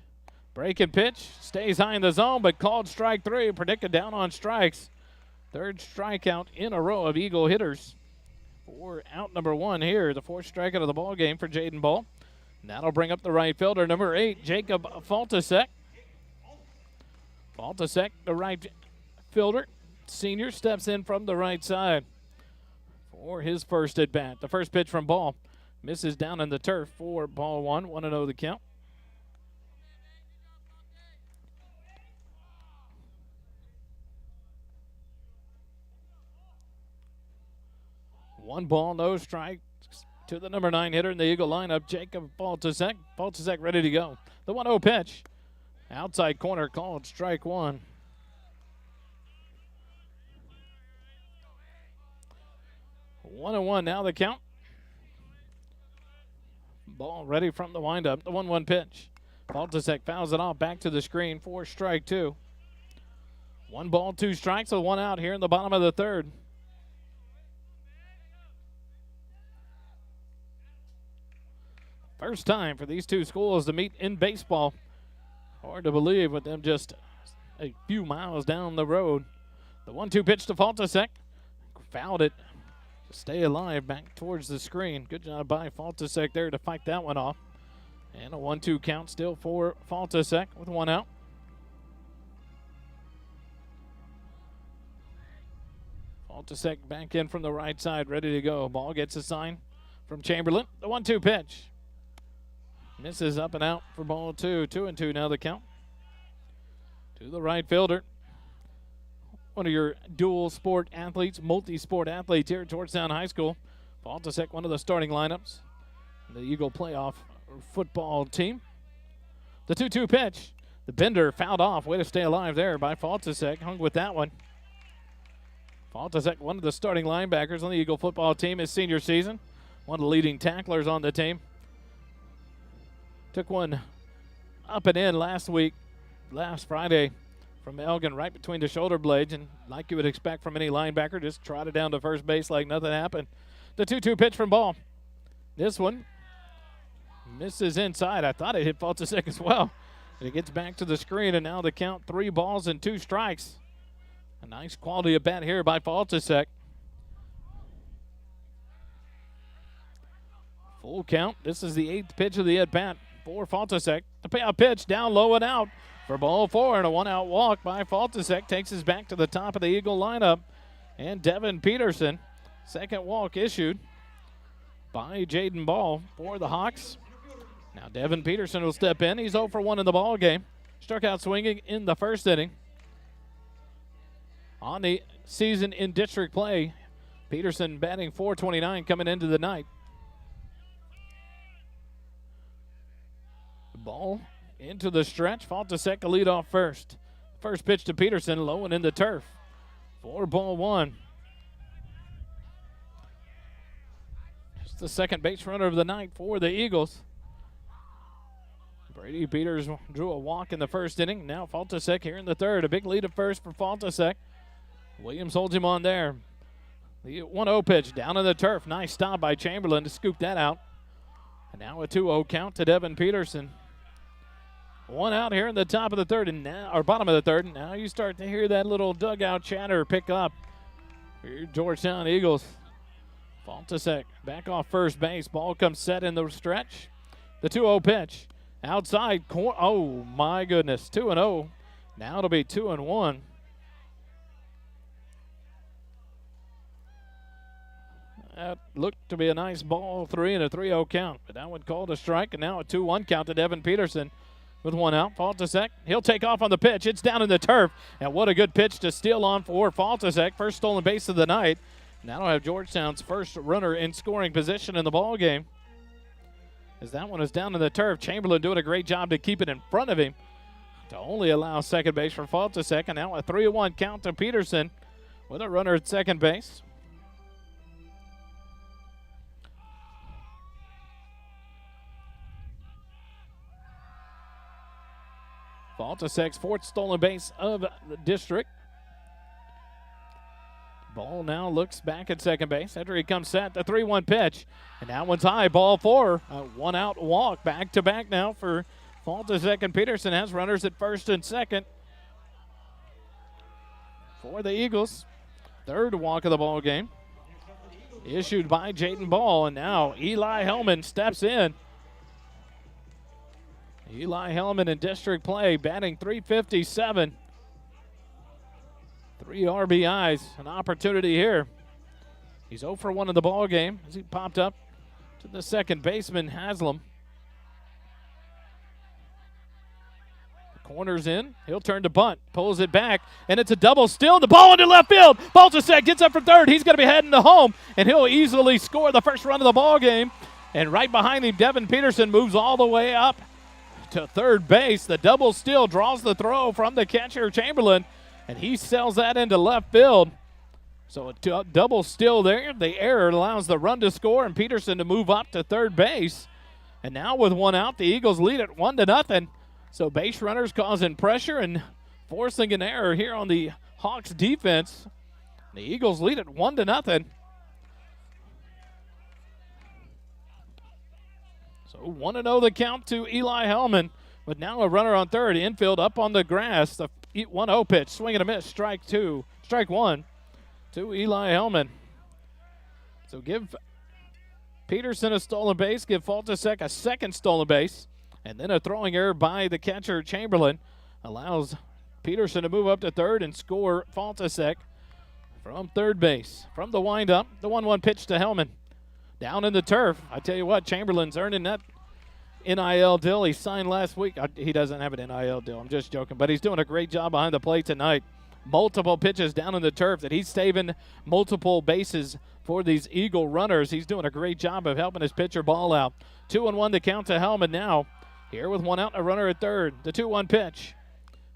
Breaking pitch, stays high in the zone, but called strike 3. Pernica down on strikes. Third strikeout in a row of Eagle hitters. For out number 1 here, the 4th strikeout of the ball game for Jaden Ball. That'll bring up the right fielder, number 8, Jacob Faltasek. Faltasek, the right fielder. Senior steps in from the right side for his first at bat. The first pitch from Ball misses down in the turf for ball 1. 1-0 the count. One ball, no strikes to the number 9 hitter in the Eagle lineup, Jacob Faltasek. Faltasek ready to go. The 1-0 pitch. Outside corner called strike 1. One and 1 now the count. Ball ready from the windup. The 1-1 pitch. Faltasek fouls it off back to the screen for strike 2. 1 ball, 2 strikes with 1 out here in the bottom of the 3rd. First time for these 2 schools to meet in baseball. Hard to believe with them just a few miles down the road. The 1-2 pitch to Faltasek. Fouled it to stay alive back towards the screen. Good job by Faltasek there to fight that one off. And a 1-2 count still for Faltasek with 1 out. Faltasek back in from the right side, ready to go. Ball gets a sign from Chamberlain. The 1-2 pitch. Misses up and out for ball 2. 2-2 now the count. To the right fielder. One of your dual sport athletes, multi-sport athletes here at Georgetown High School. Faltasek, one of the starting lineups. The Eagle playoff football team. The 2-2 pitch. The bender fouled off. Way to stay alive there by Faltasek. Hung with that one. Faltasek, one of the starting linebackers on the Eagle football team his senior season. One of the leading tacklers on the team. Took one up and in last Friday from Elgin right between the shoulder blades, and like you would expect from any linebacker, just trotted down to first base like nothing happened. The 2-2 pitch from Ball. This one misses inside. I thought it hit Faltasek as well. And it gets back to the screen, and now the count 3 balls and 2 strikes. A nice quality of bat here by Faltasek. Full count. This is the 8th pitch of the at-bat for Faltasek. The payout pitch down low and out for ball 4, and a 1-out walk by Faltasek takes us back to the top of the Eagle lineup. And Devin Peterson, second walk issued by Jaden Ball for the Hawks. Now Devin Peterson will step in. He's 0 for 1 in the ball game. Struck out swinging in the first inning. On the season in district play, Peterson batting .429 coming into the night. Ball into the stretch. Faltasek to lead off first. First pitch to Peterson, low and in the turf. For ball 1. Just the second base runner of the night for the Eagles. Brady Peters drew a walk in the first inning. Now Faltasek here in the 3rd. A big lead at first for Faltasek. Williams holds him on there. The 1-0 pitch down in the turf. Nice stop by Chamberlain to scoop that out. And now a 2-0 count to Devin Peterson. 1 out here in the top of the 3rd, and now, or bottom of the 3rd. And now you start to hear that little dugout chatter pick up for your Georgetown Eagles. Faltasek back off first base. Ball comes set in the stretch. The 2-0 pitch. Outside corner. Oh, my goodness. 2-0. Now it'll be 2-1. That looked to be a nice ball 3 and a 3-0 count. But that one called a strike, and now a 2-1 count to Devin Peterson with 1 out. Faltasek, he'll take off on the pitch. It's down in the turf. And what a good pitch to steal on for Faltasek. First stolen base of the night. Now we'll have Georgetown's first runner in scoring position in the ball game. As that one is down in the turf. Chamberlain doing a great job to keep it in front of him. to only allow second base for Faltisek. And now a 3-1 count to Peterson with a runner at second base. Faltisek's fourth stolen base of the district. Ball now looks back at second base. After he comes set, the 3-1 pitch. And that one's high, ball 4. A one-out walk, back-to-back now for Faltisek, and Peterson has runners at first and second for the Eagles. Third walk of the ball game issued by Jaden Ball, and now Eli Hellman steps in. Eli Hellman in district play, batting .357. 3 RBIs, an opportunity here. He's 0 for 1 in the ball game as he popped up to the second baseman, Haslam. Corners in. He'll turn to bunt. Pulls it back. And it's a double steal. The ball into left field. Faltisek gets up for third. He's going to be heading to home. And he'll easily score the first run of the ball game. And right behind him, Devin Peterson moves all the way up to third base. The double steal draws the throw from the catcher, Chamberlain. And he sells that into left field. So a double steal there. The error allows the run to score and Peterson to move up to third base. And now with one out, the Eagles lead it 1-0. So base runners causing pressure and forcing an error here on the Hawks defense. The Eagles lead it 1-0. So 1-0 the count to Eli Hellman, with now a runner on third. Infield up on the grass. The 1-0 pitch, swing and a miss, strike 1 to Eli Hellman. So give Peterson a stolen base, give Faltisek a second stolen base. And then a throwing error by the catcher, Chamberlain, allows Peterson to move up to third and score Faltisek from third base. From the windup, the 1-1 pitch to Hellman. Down in the turf. I tell you what, Chamberlain's earning that NIL deal he signed last week. He doesn't have an NIL deal. I'm just joking. But he's doing a great job behind the plate tonight. Multiple pitches down in the turf that he's saving multiple bases for these Eagle runners. He's doing a great job of helping his pitcher ball out. 2-1 to count to Hellman now. Here with one out and a runner at third. The 2-1 pitch.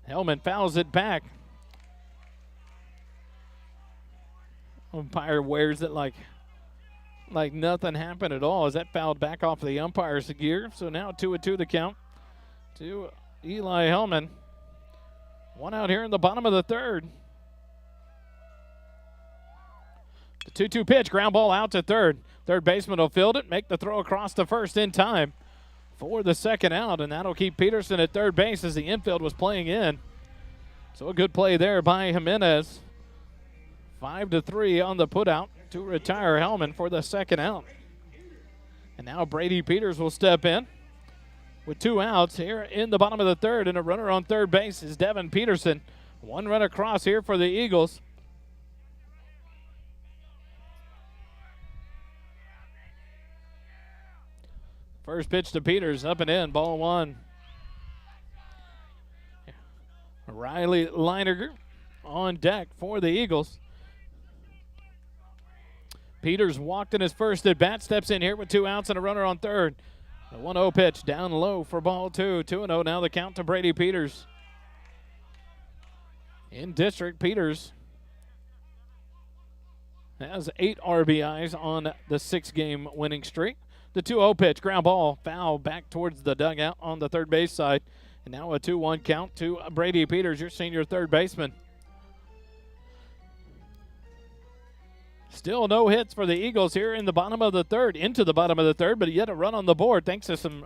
Hellman fouls it back. Umpire wears it like nothing happened at all as that fouled back off the umpire's gear. So now 2-2 the count to Eli Hellman. One out here in the bottom of the third. The 2-2 pitch, ground ball out to third. Third baseman will field it, make the throw across the first in time for the second out, and that'll keep Peterson at third base as the infield was playing in. So a good play there by Jimenez. 5-3 on the putout to retire Hellman for the second out. And now Brady Peters will step in with 2 outs here in the bottom of the third, and a runner on third base is Devin Peterson. 1 run across here for the Eagles. First pitch to Peters, up and in, ball 1. Riley Leininger on deck for the Eagles. Peters walked in his first at bat, steps in here with 2 outs and a runner on third. The 1-0 pitch down low for ball 2. 2-0 now the count to Brady Peters. In district, Peters has 8 RBIs on the 6-game winning streak. The 2-0 pitch, ground ball, foul back towards the dugout on the third base side. And now a 2-1 count to Brady Peters, your senior third baseman. Still no hits for the Eagles here in the bottom of the third, into the bottom of the third, but yet a run on the board thanks to some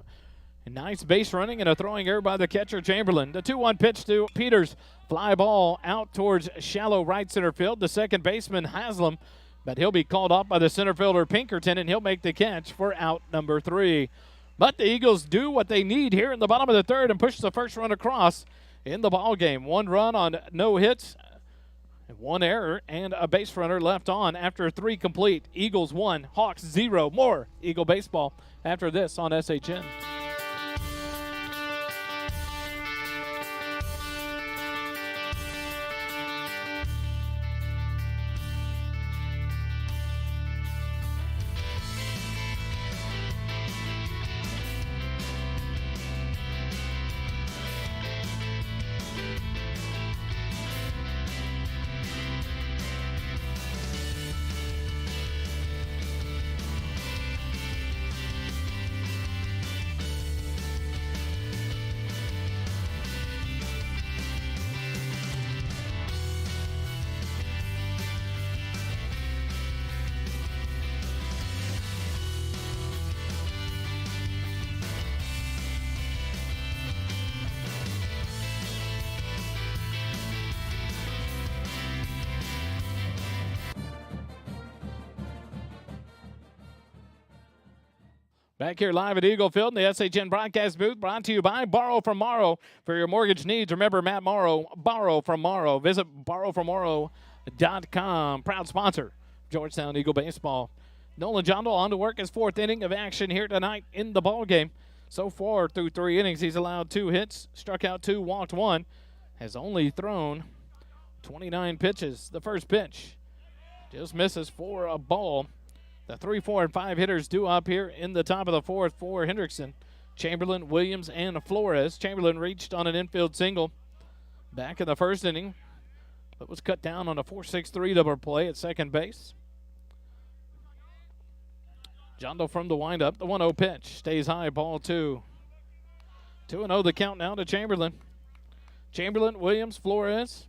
nice base running and a throwing error by the catcher, Chamberlain. The 2-1 pitch to Peters, fly ball out towards shallow right center field. The second baseman, Haslam, but he'll be called off by the center fielder, Pinkerton, and he'll make the catch for out number 3. But the Eagles do what they need here in the bottom of the third and push the first run across in the ball game. 1 run on no hits, 1 error, and a base runner left on after 3 complete. Eagles 1, Hawks 0. More Eagle baseball after this on SHN. Back here live at Eagle Field in the SHN broadcast booth, brought to you by Borrow from Morrow. For your mortgage needs, remember Matt Morrow, Borrow from Morrow. Visit borrowfrommorrow.com. Proud sponsor, Georgetown Eagle Baseball. Nolan Jondal on to work his fourth inning of action here tonight in the ball game. So far through 3 innings, he's allowed 2 hits, struck out 2, walked 1, has only thrown 29 pitches. The first pitch just misses for a ball. The 3, 4, and 5 hitters due up here in the top of the fourth for Hendrickson. Chamberlain, Williams, and Flores. Chamberlain reached on an infield single back in the first inning, but was cut down on a 4-6-3 double play at second base. Jondal from the windup. The 1-0 pitch stays high, ball 2. 2-0 the count now to Chamberlain. Chamberlain, Williams, Flores.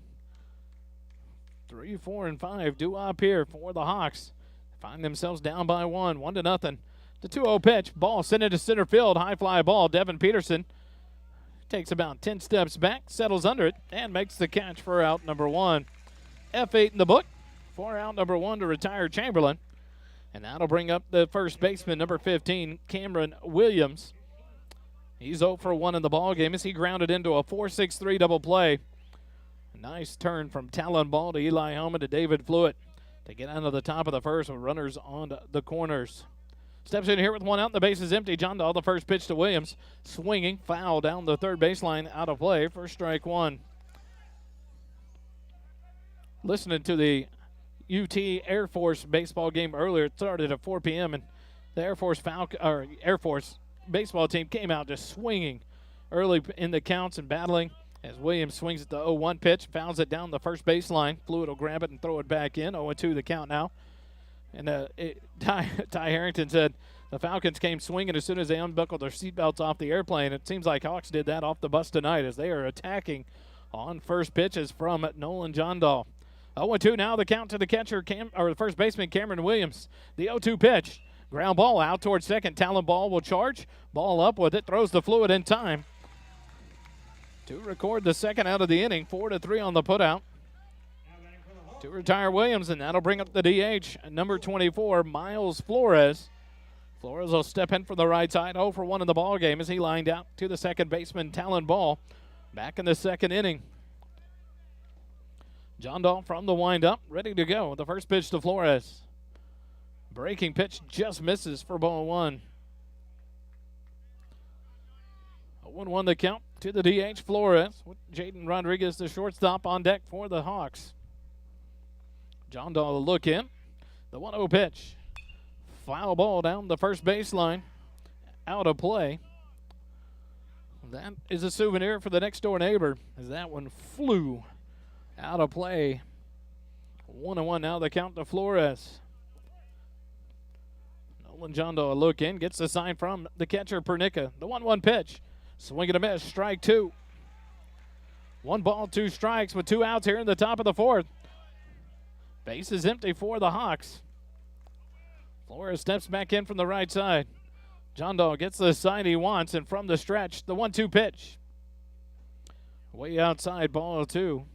3, 4, and 5 due up here for the Hawks. Find themselves down by 1, 1-0. The 2-0 pitch, ball sent into center field, high fly ball. Devin Peterson takes about 10 steps back, settles under it, and makes the catch for out number 1. F8 in the book for out number 1 to retire Chamberlain. And that'll bring up the first baseman, number 15, Cameron Williams. He's 0 for 1 in the ballgame as he grounded into a 4-6-3 double play. A nice turn from Talon Ball to Eli Harmon to David Flewitt to get out of the top of the first with runners on the corners. Steps in here with 1 out. The base is empty. Jondal, the first pitch to Williams. Swinging, foul down the third baseline, out of play for strike 1. Listening to the UT Air Force baseball game earlier, it started at 4 p.m. and the Air Force baseball team came out just swinging early in the counts and battling. As Williams swings at the 0-1 pitch, fouls it down the first baseline. Fluid will grab it and throw it back in. 0-2 the count now. And Ty Harrington said the Falcons came swinging as soon as they unbuckled their seatbelts off the airplane. It seems like Hawks did that off the bus tonight as they are attacking on first pitches from Nolan Jondal. 0-2 now the count to the catcher, the first baseman, Cameron Williams. The 0-2 pitch, ground ball out towards second. Talon Ball will charge. Ball up with it, throws the Fluid in time to record the second out of the inning. 4-3 on the putout to retire Williams, and that'll bring up the DH, number 24, Miles Flores. Flores will step in from the right side, 0 for 1 in the ball game as he lined out to the second baseman, Talon Ball, back in the second inning. Jondal from the windup, ready to go. The first pitch to Flores. Breaking pitch just misses for ball 1. 0-1 the count to the DH, Flores, with Jaden Rodriguez, the shortstop, on deck for the Hawks. Jondal will look in. The 1-0 pitch. Foul ball down the first baseline. Out of play. That is a souvenir for the next door neighbor as that one flew out of play. 1-1 now the count to Flores. Nolan Jondal a look in. Gets the sign from the catcher, Pernica. The 1-1 pitch. Swing and a miss, strike 2. 1 ball, 2 strikes with 2 outs here in the top of the fourth. Base is empty for the Hawks. Flores steps back in from the right side. Jondal gets the sign he wants, and from the stretch, the 1-2 pitch. Way outside, ball 2.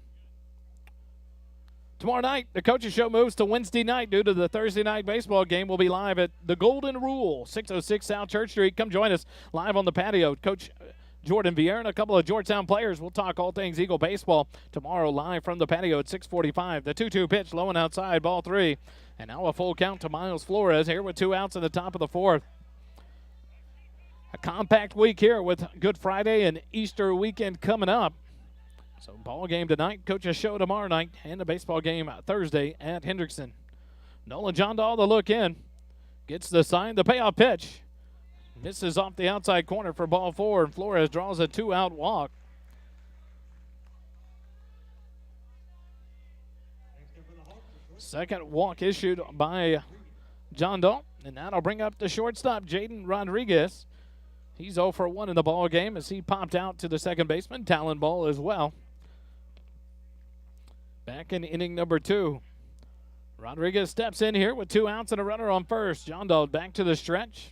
Tomorrow night, the Coaches Show moves to Wednesday night due to the Thursday night baseball game. We'll be live at the Golden Rule, 606 South Church Street. Come join us live on the patio. Coach Jordan Vieira and a couple of Georgetown players will talk all things Eagle baseball tomorrow live from the patio at 6:45. The 2-2 pitch, low and outside, ball 3. And now a full count to Miles Flores here with 2 outs in the top of the fourth. A compact week here with Good Friday and Easter weekend coming up. So ball game tonight, Coaches Show tomorrow night, and a baseball game Thursday at Hendrickson. Nolan Jondal the look in. Gets the sign, the payoff pitch. Misses off the outside corner for ball 4, and Flores draws a 2-out walk. Second walk issued by Jondal, and that'll bring up the shortstop, Jaden Rodriguez. He's 0 for 1 in the ball game as he popped out to the second baseman, Talon Ball as well. Back in inning number 2. Rodriguez steps in here with 2 outs and a runner on first. Jondal back to the stretch.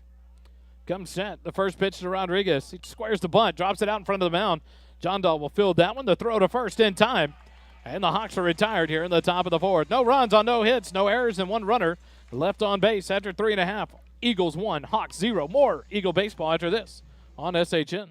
Comes set. The first pitch to Rodriguez. He squares the bunt, drops it out in front of the mound. Jondal will field that one. The throw to first in time. And the Hawks are retired here in the top of the fourth. No runs on no hits, no errors, and 1 runner left on base after 3.5. Eagles 1, Hawks 0. More Eagle baseball after this on SHN.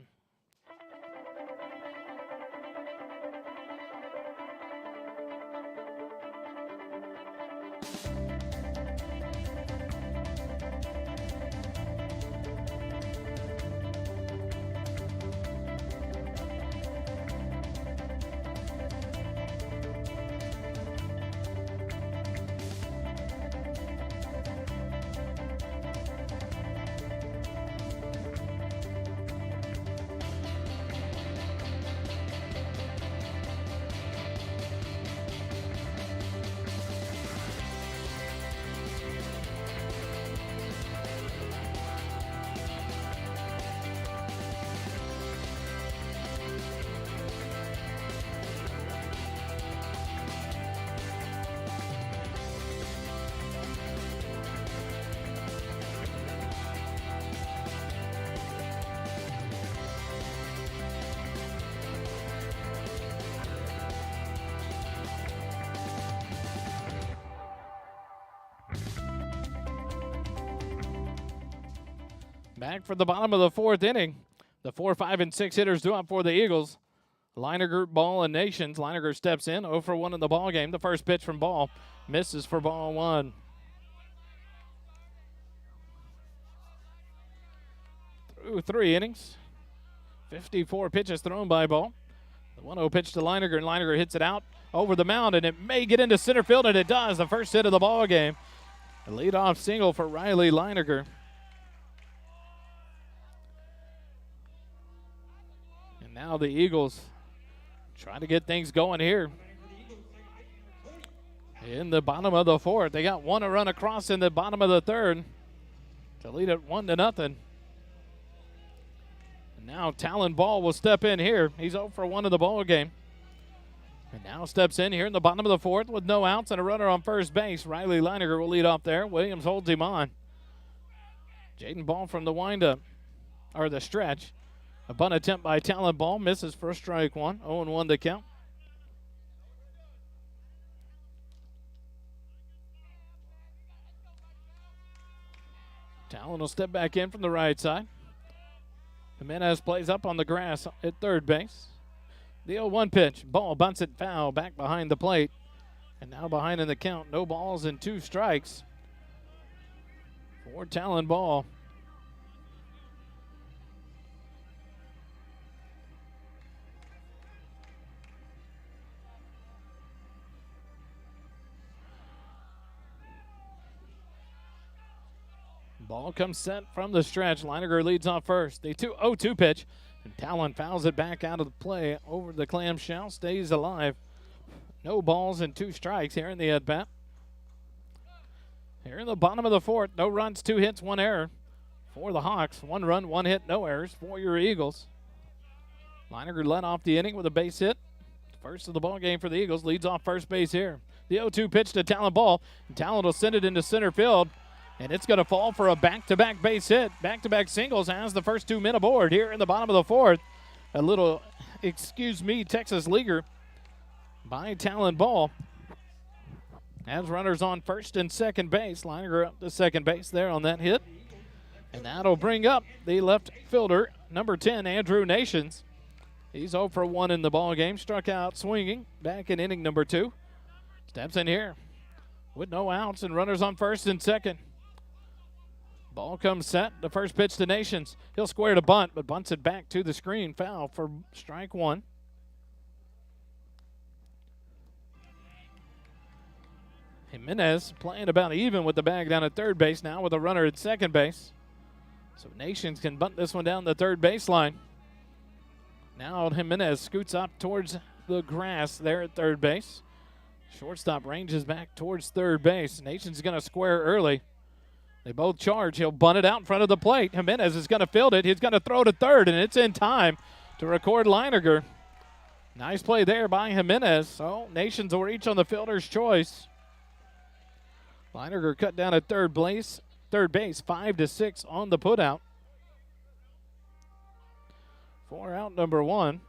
Back for the bottom of the fourth inning. The 4, 5, and 6 hitters due up for the Eagles. Leininger, Ball, and Nations. Leininger steps in, 0 for 1 in the ball game. The first pitch from Ball misses for ball 1. Through 3 innings, 54 pitches thrown by Ball. The 1-0 pitch to Leininger, and Leininger hits it out over the mound, and it may get into center field, and it does. The first hit of the ball game. A leadoff single for Riley Leininger. Now the Eagles trying to get things going here. In the bottom of the fourth, they got 1 run across in the bottom of the third to lead it 1-0. And now Talon Ball will step in here. He's 0 for 1 in the ball game. And now steps in here in the bottom of the fourth with no outs and a runner on first base. Riley Leininger will lead off there. Williams holds him on. Jaden Ball from the windup, or the stretch. A bunt attempt by Talon Ball misses for strike 1. 0-1 to count. Talon will step back in from the right side. Jimenez plays up on the grass at third base. The 0-1 pitch. Ball bunts it foul back behind the plate. And now behind in the count. No balls and 2 strikes for Talon Ball. Ball comes set from the stretch. Leininger leads off first. The 0-2 pitch. And Talon fouls it back out of the play over the clamshell. Stays alive. No balls and 2 strikes here in the at-bat. Here in the bottom of the fourth. No runs, 2 hits, 1 error for the Hawks. 1 run, 1 hit, no errors for your Eagles. Leininger led off the inning with a base hit. First of the ball game for the Eagles. Leads off first base here. The 0-2 pitch to Talon Ball. And Talon will send it into center field. And it's going to fall for a back-to-back base hit. Back-to-back singles has the first 2 men aboard here in the bottom of the fourth. A little, Texas leaguer by Talon Ball. Has runners on first and second base. Leininger up to second base there on that hit. And that'll bring up the left fielder, number 10, Andrew Nations. He's 0 for 1 in the ball game. Struck out swinging back in inning number 2. Steps in here with no outs and runners on first and second. Ball comes set. The first pitch to Nations. He'll square to bunt, but bunts it back to the screen. Foul for strike 1. Jimenez playing about even with the bag down at third base now with a runner at second base. So Nations can bunt this one down the third baseline. Now Jimenez scoots up towards the grass there at third base. Shortstop ranges back towards third base. Nations going to square early. They both charge. He'll bunt it out in front of the plate. Jimenez is going to field it. He's going to throw to third, and it's in time to record Leininger. Nice play there by Jimenez. So Nations will reach on the fielder's choice. Leininger cut down at third base, 5-6 on the putout. For out number 1.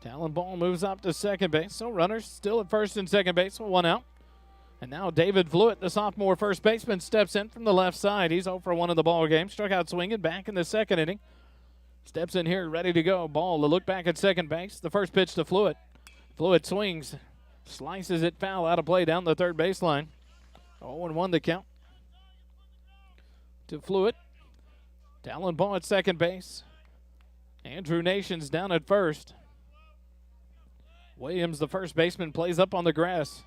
Talon ball moves up to second base. So runners still at first and second base with one out. And now David Fluitt, the sophomore first baseman, steps in from the left side. He's 0 for 1 in the ball game. Struck out swinging back in the second inning. Steps in here ready to go. Ball to look back at second base. The first pitch to Fluitt. Fluitt swings, slices it foul out of play down the third baseline. 0-1 the count to Fluitt. Talon ball at second base. Andrew Nations down at first. Williams, the first baseman, plays up on the grass.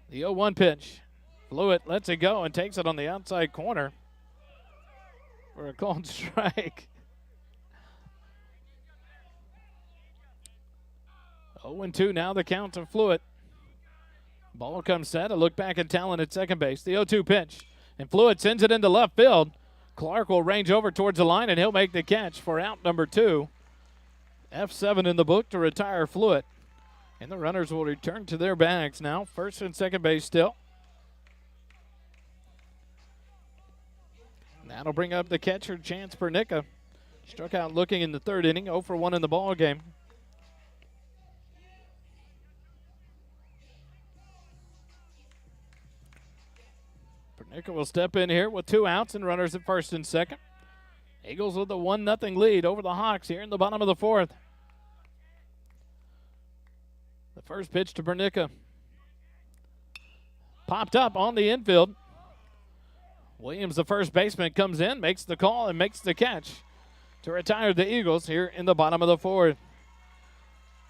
The 0-1 pitch. Fluitt lets it go and takes it on the outside corner for a called strike. 0-2 now the count to Fluitt. Ball comes set. A look back at Talon at second base. The 0-2 pitch. And Fluitt sends it into left field. Clark will range over towards the line, and he'll make the catch for out number 2. F7 in the book to retire Fluitt. And the runners will return to their bags now. First and second base still. And that'll bring up the catcher, Chance Pernicka. Struck out looking in the third inning, 0 for 1 in the ball game. Pernicka will step in here with 2 outs and runners at first and second. Eagles with a 1-0 lead over the Hawks here in the bottom of the fourth. The first pitch to Pernicka. Popped up on the infield. Williams, the first baseman, comes in, makes the call, and makes the catch to retire the Eagles here in the bottom of the fourth.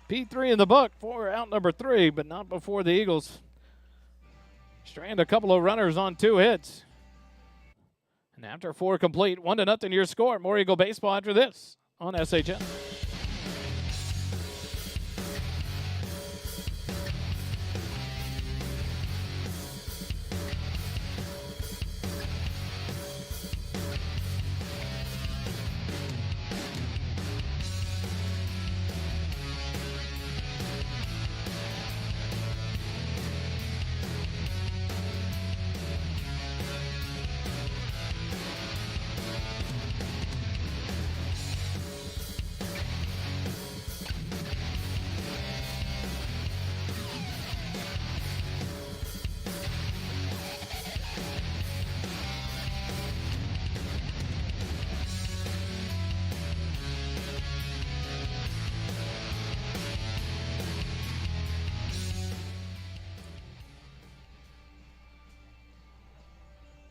P3 in the book for out number 3, but not before the Eagles strand a couple of runners on 2 hits. And after 4 complete, 1-0 your score. More Eagle baseball after this on SHN.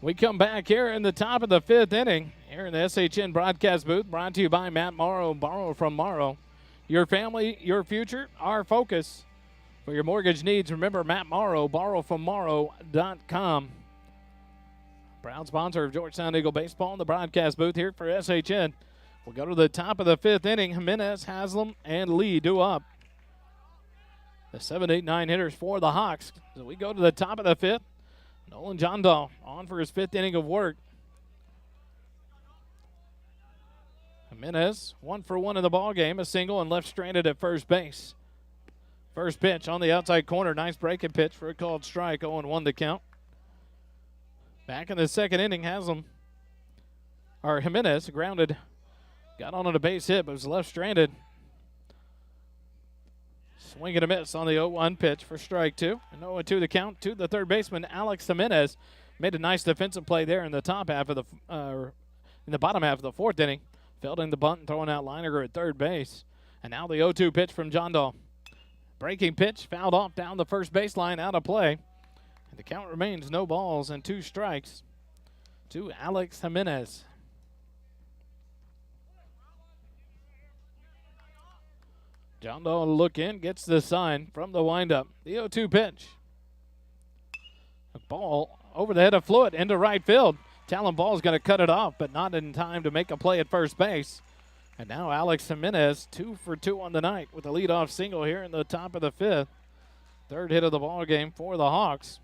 We come back here in the top of the 5th inning here in the SHN broadcast booth, brought to you by Matt Morrow, Borrow from Morrow. Your family, your future, our focus. For your mortgage needs, remember Matt Morrow, borrowfrommorrow.com. Proud sponsor of Georgetown Eagle Baseball in the broadcast booth here for SHN. We'll go to the top of the 5th inning. Jimenez, Haslam, and Lee due up. The 7, 8, 9 hitters for the Hawks. So we go to the top of the 5th. Nolan Jondal on for his 5th inning of work. Jimenez, 1 for 1 in the ball game, a single and left stranded at first base. First pitch on the outside corner, nice breaking pitch for a called strike, 0-1 the count. Back in the 2nd inning, Jimenez grounded, got on a base hit, but was left stranded. Swing and a miss on the 0-1 pitch for strike 2. And 0-2 the count to the third baseman, Alex Jimenez. Made a nice defensive play there in the bottom half of the 4th inning. Fielding the bunt and throwing out Leininger at third base. And now the 0-2 pitch from Jondal. Breaking pitch, fouled off down the first baseline, out of play. And the count remains no balls and 2 strikes to Alex Jimenez. Jondal will look in, gets the sign from the windup. The 0-2 pitch. A ball over the head of Fluitt into right field. Talon Ball is going to cut it off, but not in time to make a play at first base. And now Alex Jimenez, 2 for 2 on the night with a leadoff single here in the top of the 5th. 3rd hit of the ball game for the Hawks.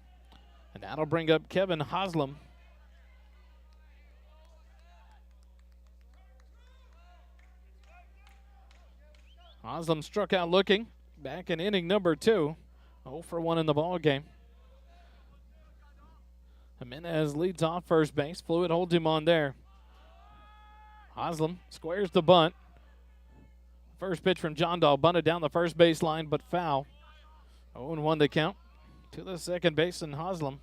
And that'll bring up Kevin Haslam. Haslam struck out looking back in inning number 2. 0 for 1 in the ball game. Jimenez leads off first base. Fluitt holds him on there. Haslam squares the bunt. First pitch from John Dahl, bunted down the first baseline, but foul. 0-1 the count to the second baseman, Haslam.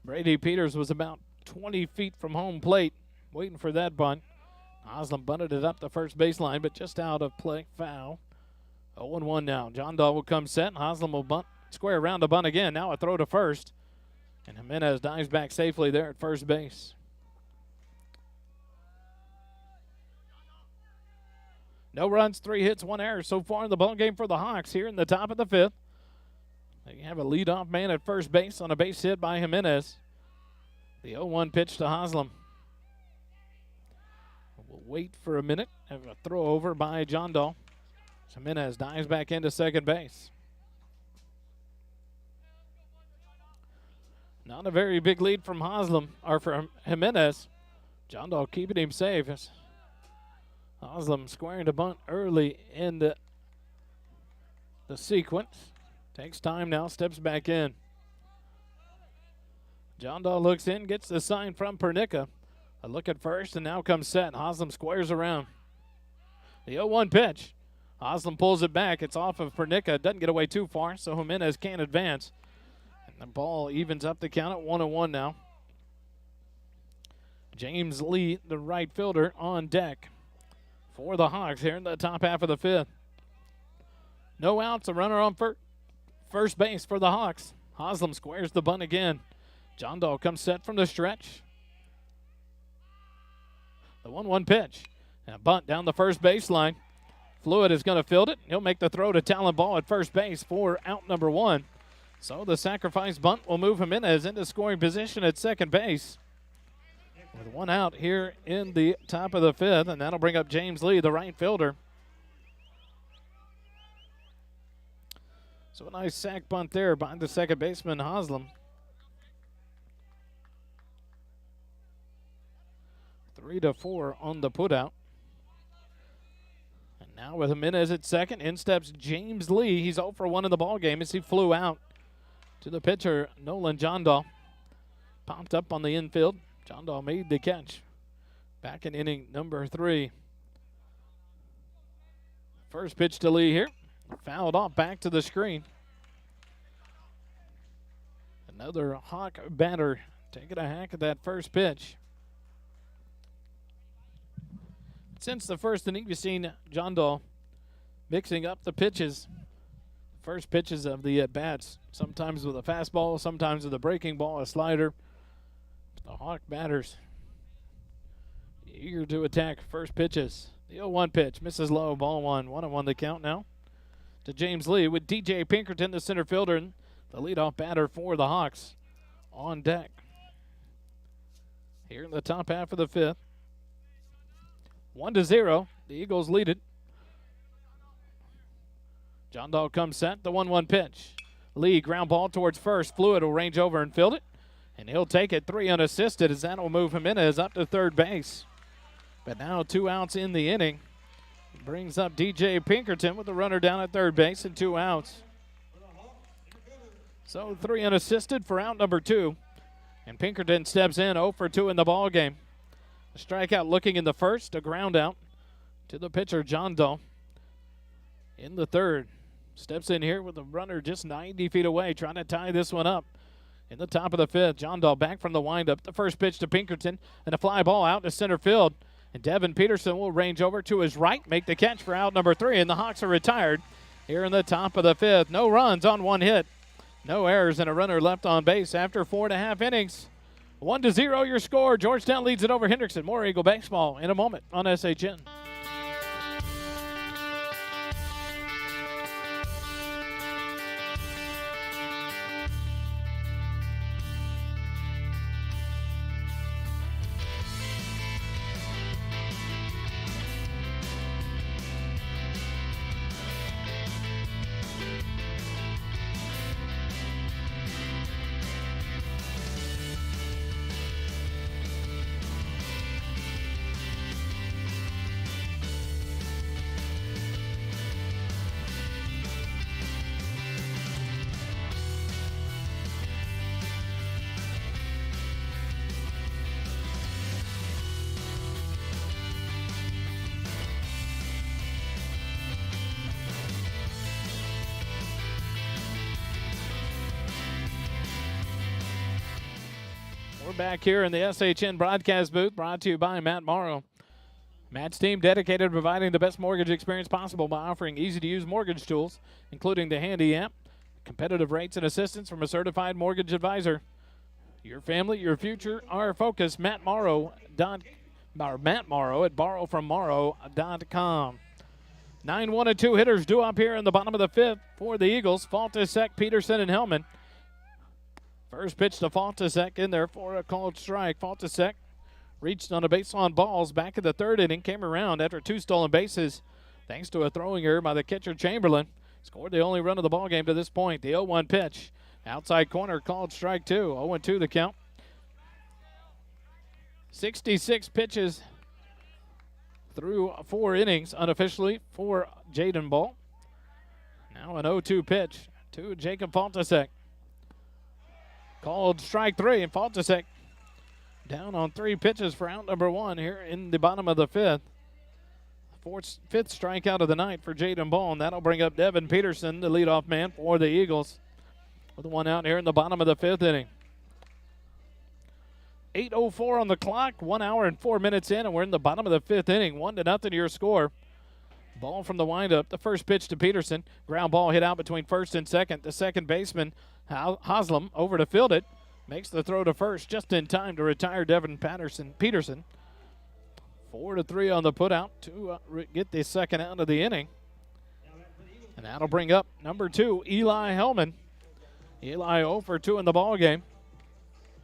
Brady Peters was about 20 feet from home plate, waiting for that bunt. Haslam bunted it up the first baseline, but just out of play, foul. 0-1 now. John Dahl will come set. Haslam will bunt, square around the bunt again. Now a throw to first. And Jimenez dives back safely there at first base. No runs, 3 hits, 1 error so far in the ball game for the Hawks here in the top of the 5th. They have a leadoff man at first base on a base hit by Jimenez. The 0-1 pitch to Haslam. We'll wait for a minute. Have a throw over by John Dahl. Jimenez dives back into second base. Not a very big lead from Haslam, or from Jimenez. John Dahl keeping him safe. Haslam squaring the bunt early in the sequence. Takes time now, steps back in. John Dahl looks in, gets the sign from Pernica. A look at first, and now comes set. Haslam squares around. The 0-1 pitch. Haslam pulls it back. It's off of Pernica. Doesn't get away too far, so Jimenez can't advance. And the ball evens up the count at 1-1 now. James Lee, the right fielder, on deck for the Hawks here in the top half of the 5th. No outs, a runner on first base for the Hawks. Haslam squares the bunt again. John Dahl comes set from the stretch. The 1-1 pitch. And a bunt down the first baseline. Fluid is going to field it. He'll make the throw to Talon Ball at first base for out number 1. So the sacrifice bunt will move Jimenez into scoring position at second base. With 1 out here in the top of the 5th, and that'll bring up James Lee, the right fielder. So a nice sack bunt there by the second baseman, Haslam. 3-4 on the putout. And now with Jimenez at second, in steps James Lee. He's 0 for 1 in the ballgame as he flew out to the pitcher, Nolan John Dahl. Popped up on the infield. John Dahl made the catch. Back in inning number 3. First pitch to Lee here. Fouled off back to the screen. Another Hawk batter taking a hack at that first pitch. Since the first inning, you've seen John Dahl mixing up the pitches. First pitches of the at-bats. Sometimes with a fastball, sometimes with a breaking ball, a slider. The Hawk batters eager to attack first pitches. The 0-1 pitch misses low, ball 1. 1-1 the count now to James Lee with DJ Pinkerton, the center fielder, and the leadoff batter for the Hawks on deck. Here in the top half of the 5th. 1-0. The Eagles lead it. John Dahl comes set. The 1-1 pitch. Lee ground ball towards first. Fluid will range over and field it. And he'll take it 3 unassisted as that will move Jimenez up to third base. But now 2 outs in the inning. Brings up DJ Pinkerton with the runner down at third base and 2 outs. So 3 unassisted for out number 2. And Pinkerton steps in 0 for 2 in the ball game. A strikeout looking in the first, a ground out to the pitcher, John Dahl. In the third. Steps in here with the runner just 90 feet away, trying to tie this one up. In the top of the 5th, John Dahl back from the windup. The first pitch to Pinkerton, and a fly ball out to center field. And Devin Peterson will range over to his right, make the catch for out number 3, and the Hawks are retired here in the top of the 5th. No runs on 1 hit. No errors and a runner left on base after 4.5 innings. 1-0 your score. Georgetown leads it over Hendrickson. More Eagle baseball in a moment on SHN. back here in the SHN broadcast booth, brought to you by Matt Morrow. Matt's team dedicated to providing the best mortgage experience possible by offering easy-to-use mortgage tools, including the Handy app, competitive rates and assistance from a certified mortgage advisor. Your family, your future, our focus. Matt Morrow at borrowfrommorrow.com. 9-1-2 hitters due up here in the bottom of the fifth for the Eagles. Faltisek, Peterson, and Hellman. First pitch to Faltisek in there for a called strike. Faltisek reached on a base on balls back in the third inning, came around after 2 stolen bases thanks to a throwing error by the catcher Chamberlain. Scored the only run of the ballgame to this point. The 0-1 pitch. Outside corner called strike 2. 0-2 the count. 66 pitches through 4 innings unofficially for Jaden Ball. Now an 0-2 pitch to Jacob Faltisek. Called strike 3, and Faltisek down on 3 pitches for out number 1 here in the bottom of the fifth. Fifth strikeout of the night for Jaden Ball, and that'll bring up Devin Peterson, the leadoff man for the Eagles, with one out here in the bottom of the 5th inning. 8:04 on the clock, 1 hour and 4 minutes in, and we're in the bottom of the 5th inning. 1-0 your score. Ball from the windup. The first pitch to Peterson. Ground ball hit out between first and second. The second baseman, Haslam, over to field it. Makes the throw to first just in time to retire Devin Peterson. 4-3 on the putout to get the second out of the inning. And that'll bring up number 2, Eli Hellman. Eli 0 for 2 in the ball game.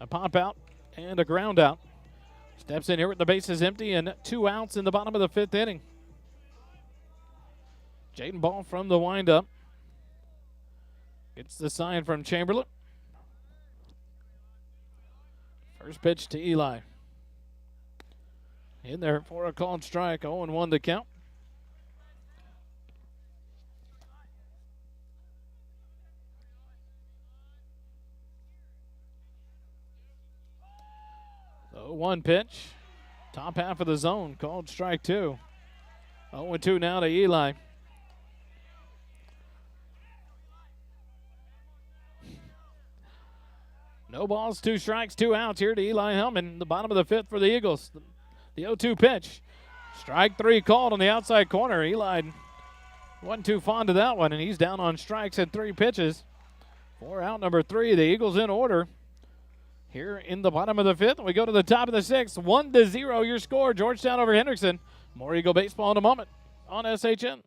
A pop out and a ground out. Steps in here with the bases empty and 2 outs in the bottom of the 5th inning. Jaden Ball from the windup. Gets the sign from Chamberlain. First pitch to Eli. In there for a called strike. 0-1 to count. So 1 pitch. Top half of the zone. Called strike 2. 0-2 now to Eli. No balls, 2 strikes, 2 outs here to Eli Hellman. The bottom of the 5th for the Eagles. The 0-2 pitch. Strike 3 called on the outside corner. Eli wasn't too fond of that one, and he's down on strikes at 3 pitches. For out number 3, the Eagles in order here in the bottom of the 5th. We go to the top of the 6th. 1-0 your score. Georgetown over Hendrickson. More Eagle baseball in a moment on SHN.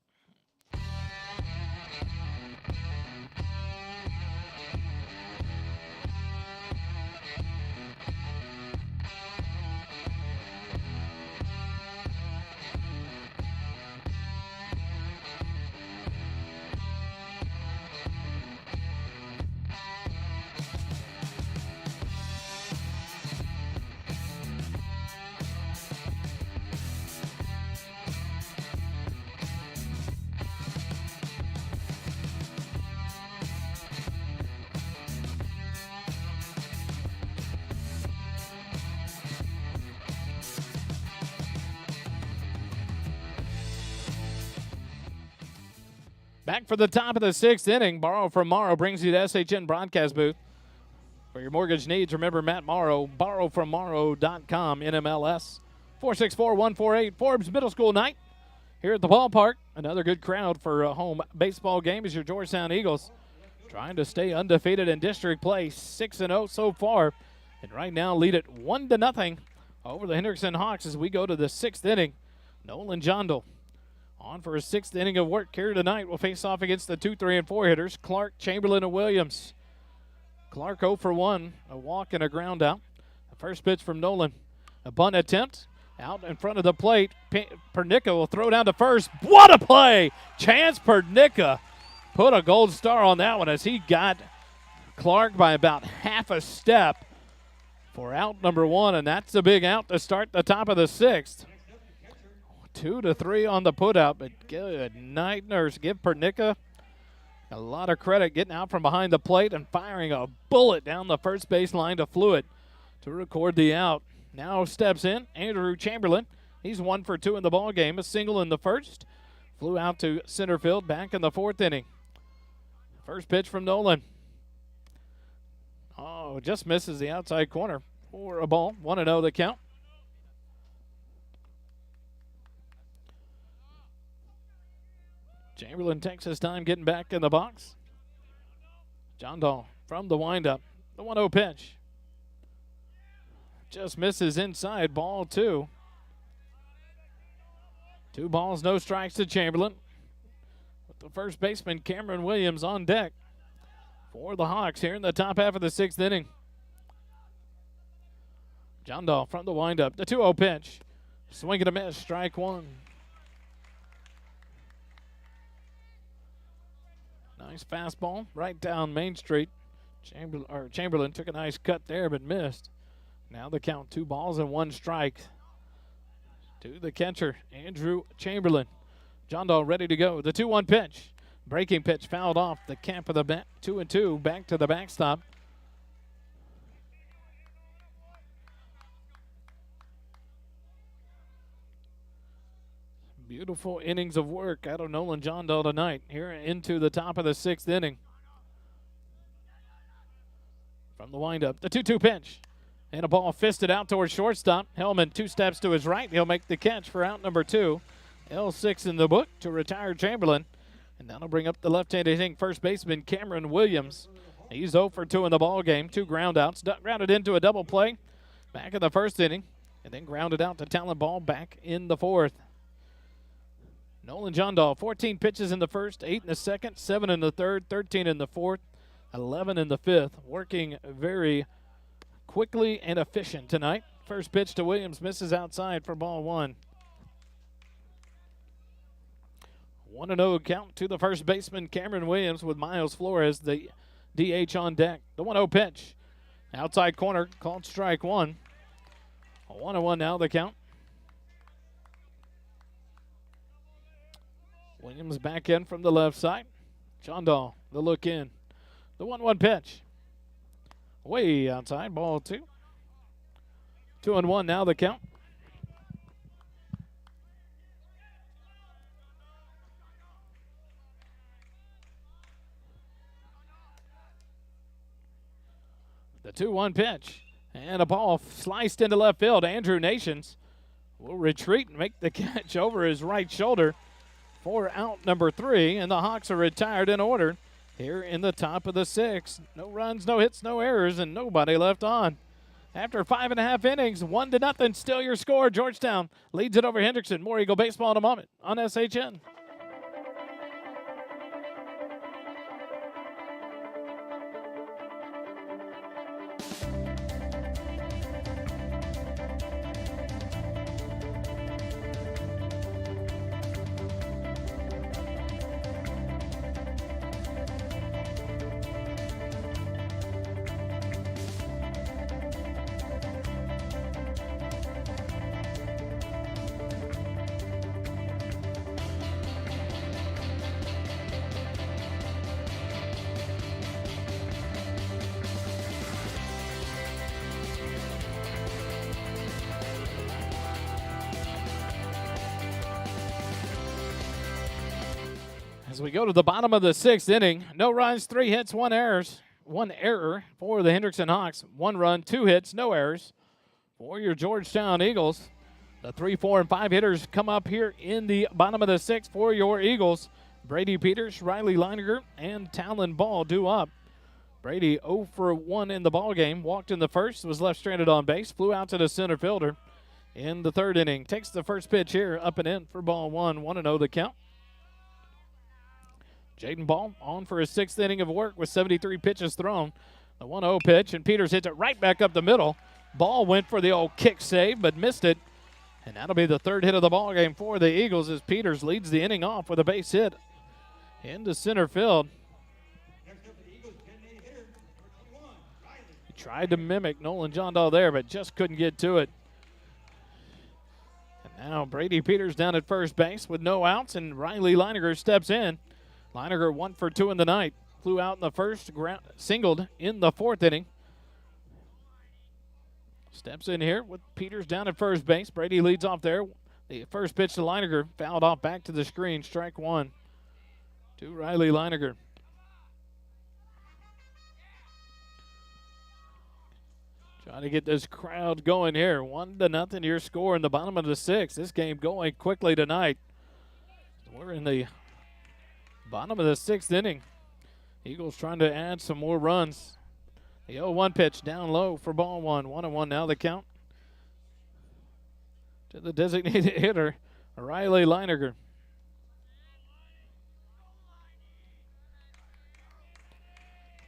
Back for the top of the 6th inning. Borrow from Morrow brings you to SHN broadcast booth. For your mortgage needs, remember Matt Morrow, borrowfrommorrow.com, NMLS 464148. Forbes Middle School night here at the ballpark. Another good crowd for a home baseball game as your Georgetown Eagles trying to stay undefeated in district play, 6-0 so far. And right now lead it 1-0 over the Hendrickson Hawks as we go to the 6th inning. Nolan Jondal on for his 6th inning of work here tonight. Will face off against the 2, 3, and 4 hitters, Clark, Chamberlain, and Williams. Clark 0 for 1, a walk and a ground out. The first pitch from Nolan. A bunt attempt out in front of the plate. Pernica will throw down to first. What a play! Chance Pernica put a gold star on that one as he got Clark by about half a step for out number 1, and that's a big out to start the top of the 6th. 2-3 on the putout, but good night, nurse. Give Pernica a lot of credit getting out from behind the plate and firing a bullet down the first base line to Fluid to record the out. Now steps in Andrew Chamberlain. He's 1 for 2 in the ball game. A single in the first. Flew out to center field back in the 4th inning. First pitch from Nolan. Oh, just misses the outside corner. for a ball. 1-0 the count. Chamberlain takes his time getting back in the box. John Dahl from the windup. The 1-0 pitch. Just misses inside, ball 2. 2 balls, no strikes to Chamberlain. With the first baseman, Cameron Williams, on deck for the Hawks here in the top half of the 6th inning. John Dahl from the windup. The 2-0 pitch. Swing and a miss, strike 1. Nice fastball right down Main Street. Chamberlain took a nice cut there but missed. Now the count, 2 balls and 1 strike to the catcher, Andrew Chamberlain. John Dahl ready to go. The 2-1 pitch. Breaking pitch fouled off the cap of the bat. 2-2 back to the backstop. Beautiful innings of work out of Nolan John Dahl tonight here into the top of the 6th inning. From the windup, the 2-2 pitch. And a ball fisted out towards shortstop. Hellman 2 steps to his right. He'll make the catch for out number 2. L6 in the book to retire Chamberlain. And that'll bring up the left-handed hitting first baseman Cameron Williams. He's 0 for 2 in the ball game. 2 groundouts. Grounded into a double play back in the 1st inning. And then grounded out to talent ball back in the 4th. Nolan John Dahl, 14 pitches in the 1st, 8 in the 2nd, 7 in the 3rd, 13 in the 4th, 11 in the 5th. Working very quickly and efficient tonight. First pitch to Williams misses outside for ball 1. 1-0 count to the first baseman Cameron Williams with Miles Flores, the DH, on deck. The 1-0 pitch. Outside corner, called strike 1. 1-1 now the count. Williams back in from the left side. John Dahl, the look in. The 1-1 pitch. Way outside, ball 2. 2-1 now the count. The 2-1 pitch. And a ball sliced into left field. Andrew Nations will retreat and make the catch over his right shoulder for out number 3. And the Hawks are retired in order here in the top of the 6th. No runs, no hits, no errors, and nobody left on. After 5.5 innings, 1-0, still your score. Georgetown leads it over Hendrickson. More Eagle baseball in a moment on SHN. As we go to the bottom of the 6th inning, no runs, 3 hits, 1 error for the Hendrickson Hawks. 1 run, 2 hits, no errors for your Georgetown Eagles. The 3, 4, and 5 hitters come up here in the bottom of the 6th for your Eagles. Brady Peters, Riley Leininger, and Talon Ball due up. Brady 0 for 1 in the ball game. Walked in the 1st, was left stranded on base, flew out to the center fielder in the 3rd inning. Takes the first pitch here, up and in for ball 1. 1-0 the count. Jaden Ball on for his 6th inning of work with 73 pitches thrown. The 1-0 pitch, and Peters hits it right back up the middle. Ball went for the old kick save, but missed it. And that'll be the 3rd hit of the ball game for the Eagles as Peters leads the inning off with a base hit into center field. He tried to mimic Nolan John Dahl there, but just couldn't get to it. And now Brady Peters down at first base with no outs, and Riley Leininger steps in. Leininger 1 for 2 in the night. Flew out in the 1st, singled in the 4th inning. Steps in here with Peters down at first base. Brady leads off there. The first pitch to Leininger fouled off back to the screen. Strike 1 to Riley Leininger. Trying to get this crowd going here. 1-0 your score in the bottom of the 6th. This game going quickly tonight. We're in the bottom of the 6th inning. Eagles trying to add some more runs. The 0-1 pitch down low for ball one. 1-1 now the count to the designated hitter, Riley Leininger.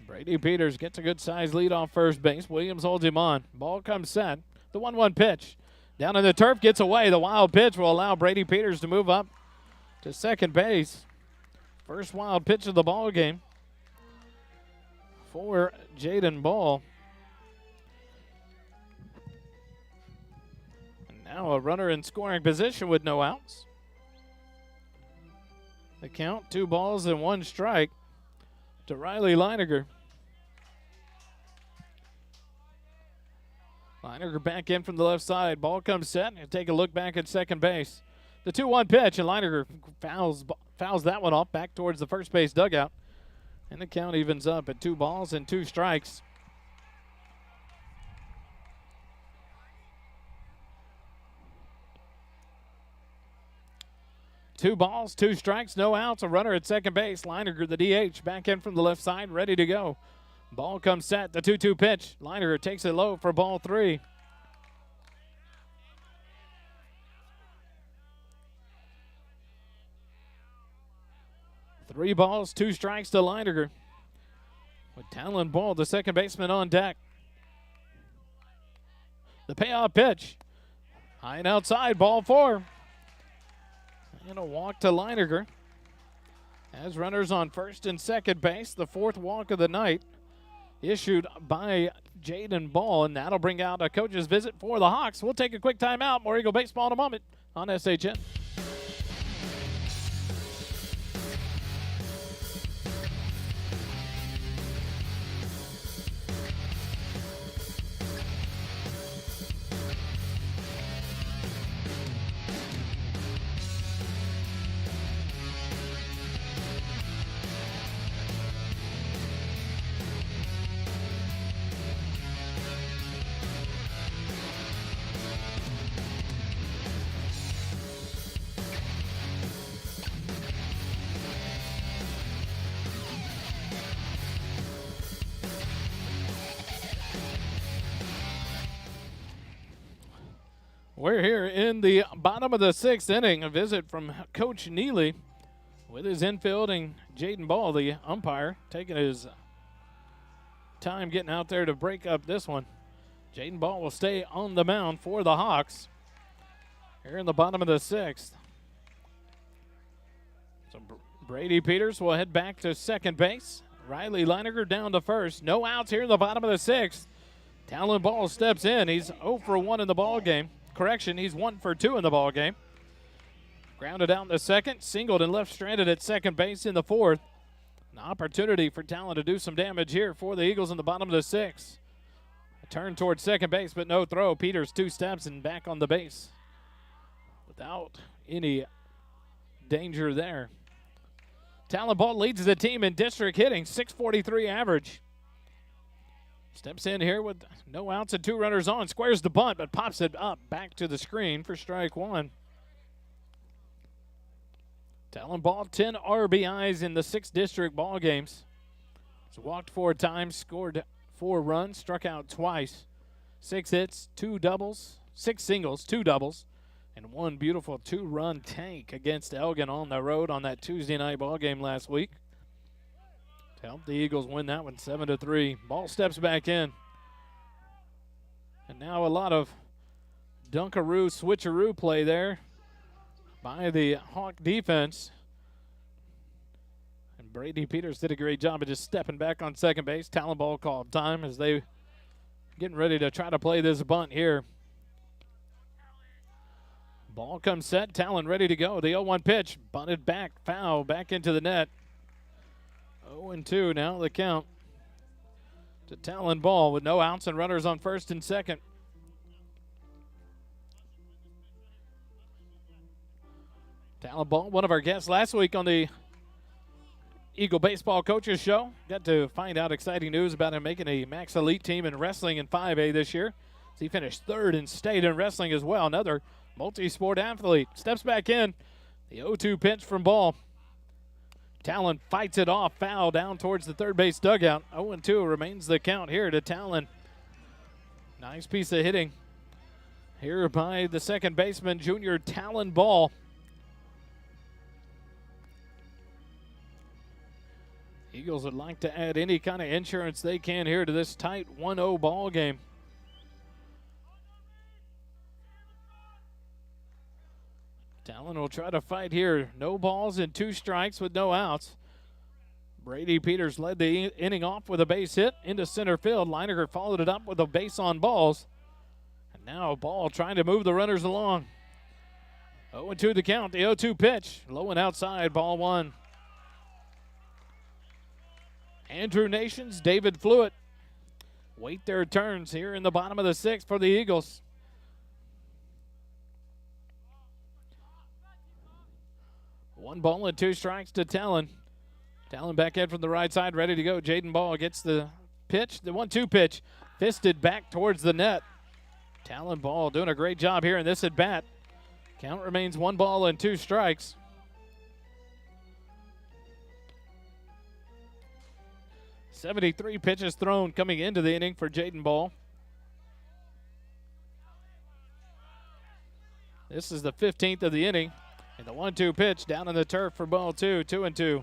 Brady Peters gets a good size lead off first base. Williams holds him on. Ball comes set. The 1-1 pitch. Down in the turf, gets away. The wild pitch will allow Brady Peters to move up to second base. First wild pitch of the ball game for Jaden Ball. And now a runner in scoring position with no outs. The count, 2 balls and 1 strike to Riley Leininger. Leininger back in from the left side. Ball comes set and take a look back at second base. The 2-1 pitch, and Leininger fouls that one off back towards the first base dugout. And the count evens up at 2 balls and 2 strikes. Two balls, 2 strikes, no outs. A runner at second base. Leininger, the DH, back in from the left side, ready to go. Ball comes set. The 2-2 pitch. Leininger takes it low for ball 3. Three balls, 2 strikes to Leininger. With Talon Ball, the second baseman, on deck. The payoff pitch. High and outside, ball 4. And a walk to Leininger. As runners on first and second base, the 4th walk of the night issued by Jaden Ball, and that'll bring out a coach's visit for the Hawks. We'll take a quick timeout. More Eagle Baseball in a moment on SHN. We're here in the bottom of the 6th inning. A visit from Coach Neely with his infielding Jaden Ball, the umpire, taking his time getting out there to break up this one. Jaden Ball will stay on the mound for the Hawks here in the bottom of the 6th. So Brady Peters will head back to second base. Riley Leininger down to first. No outs here in the bottom of the 6th. Talon Ball steps in. He's 0 for 1 in the ball game. Correction, he's 1 for 2 in the ball game. Grounded out in the second, singled and left stranded at second base in the 4th. An opportunity for Talon to do some damage here for the Eagles in the bottom of the 6th. A turn towards second base, but no throw. Peters 2 steps and back on the base without any danger there. Talon Ball leads the team in district hitting, .643 average. Steps in here with no outs and 2 runners on. Squares the bunt, but pops it up back to the screen for strike 1. Talon Ball, 10 RBIs in the 6 district ball games. He's walked 4 times, scored 4 runs, struck out twice. 6 hits, 2 doubles, 6 singles, 2 doubles, and 1 beautiful 2-run tank against Elgin on the road on that Tuesday night ball game last week. To help the Eagles win that one 7-3. Ball steps back in. And now a lot of Dunkaroo switcheroo play there by the Hawk defense. And Brady Peters did a great job of just stepping back on second base. Talon Ball called time as they getting ready to try to play this bunt here. Ball comes set. Talon ready to go. The 0-1 pitch. Bunted back. Foul. Back into the net. 0-2 now the count to Talon Ball with no outs and runners on first and second. Talon Ball, one of our guests last week on the Eagle Baseball Coaches Show. Got to find out exciting news about him making a Max Elite team in wrestling in 5A this year. He finished third in state in wrestling as well. Another multi-sport athlete. Steps back in. The 0-2 pitch from Ball. Talon fights it off. Foul down towards the third base dugout. 0-2 remains the count here to Talon. Nice piece of hitting here by the second baseman, junior Talon Ball. Eagles would like to add any kind of insurance they can here to this tight 1-0 ball game. Talon will try to fight here. No balls and 2 strikes with no outs. Brady Peters led the inning off with a base hit into center field. Leininger followed it up with a base on balls. And now Ball trying to move the runners along. 0-2 the count. The 0-2 pitch. Low and outside. Ball 1. Andrew Nations, David Fluitt wait their turns here in the bottom of the 6th for the Eagles. One ball and 2 strikes to Talon. Talon back in from the right side, ready to go. Jaden Ball gets the pitch, the 1-2 pitch, fisted back towards the net. Talon Ball doing a great job here in this at bat. Count remains 1 ball and 2 strikes. .73 pitches thrown coming into the inning for Jaden Ball. This is the 15th of the inning. And the 1-2 pitch down in the turf for Ball 2, 2-2.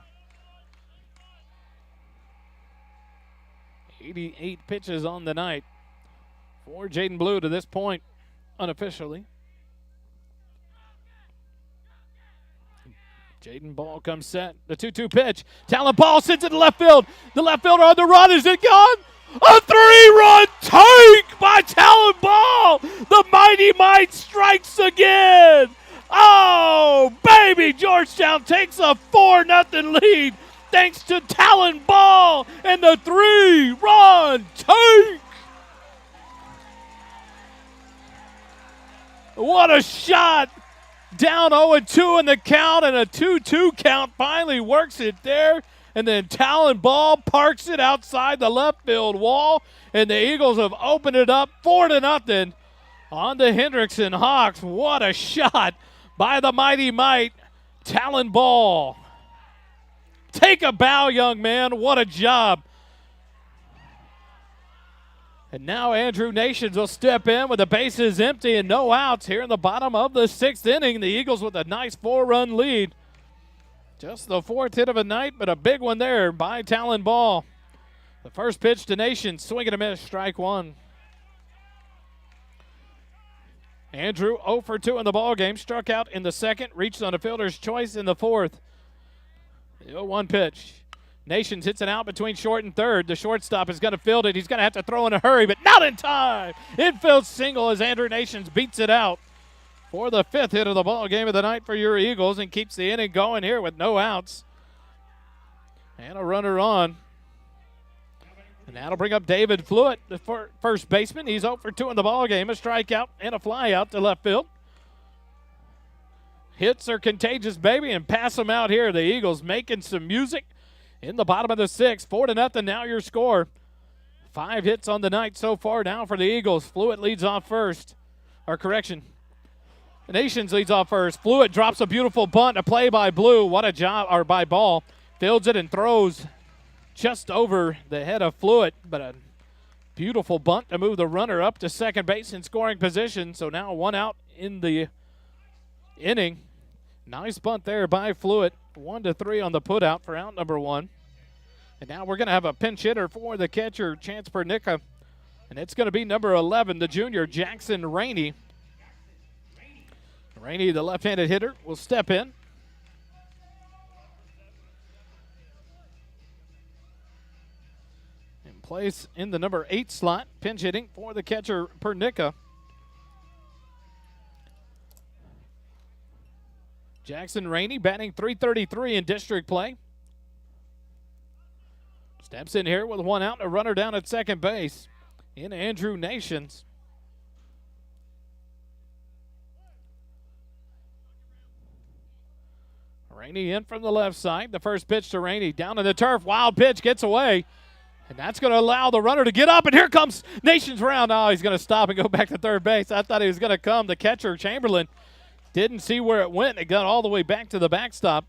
88 pitches on the night for Jaden Blue to this point, unofficially. Jaden Ball comes set. The 2-2 pitch. Talon Ball sends it to left field. The left fielder on the run. Is it gone? A 3-run take by Talon Ball. The Mighty Might strikes again. Oh, baby. Georgetown takes a 4-0 lead thanks to Talon Ball and the 3-run take. What a shot. Down 0-2 in the count, and a 2-2 count finally works it there. And then Talon Ball parks it outside the left field wall, and the Eagles have opened it up 4-0 on the Hendrickson Hawks. What a shot by the Mighty Might, Talon Ball. Take a bow, young man. What a job. And now Andrew Nations will step in with the bases empty and no outs here in the bottom of the 6th inning. The Eagles with a nice 4-run lead. Just the 4th hit of the night, but a big one there by Talon Ball. The first pitch to Nations, swing and a miss, strike 1. Andrew 0 for 2 in the ballgame, struck out in the 2nd, reached on a fielder's choice in the 4th. The 0-1 pitch. Nations hits it out between short and third. The shortstop is going to field it. He's going to have to throw in a hurry, but not in time. Infield single as Andrew Nations beats it out for the 5th hit of the ball game of the night for your Eagles and keeps the inning going here with no outs. And a runner on. And that'll bring up David Fluitt, the first baseman. He's 0 for 2 in the ball game. A strikeout and a fly out to left field. Hits are contagious, baby, and pass them out here. The Eagles making some music in the bottom of the 6th, 4-0 now your score. 5 hits on the night so far now for the Eagles. Fluitt leads off first. Or correction, Nations leads off first. Fluitt drops a beautiful bunt, a play by Blue. What a job, or by Ball. Fields it and throws just over the head of Fluitt, but a beautiful bunt to move the runner up to second base in scoring position. So now 1 out in the inning. Nice bunt there by Fluitt. 1-3 on the putout for out number 1. And now we're going to have a pinch hitter for the catcher, Chance Pernica. And it's going to be number 11, the junior, Jackson Rainey. Rainey, the left-handed hitter, will step in. And place in the number 8 slot, pinch hitting for the catcher, Pernica. Jackson Rainey batting .333 in district play. Steps in here with 1 out and a runner down at second base in Andrew Nations. Rainey in from the left side. The first pitch to Rainey. Down to the turf. Wild pitch gets away. And that's going to allow the runner to get up. And here comes Nations Round. Oh, he's going to stop and go back to third base. I thought he was going to come. The catcher, Chamberlain, didn't see where it went. It got all the way back to the backstop.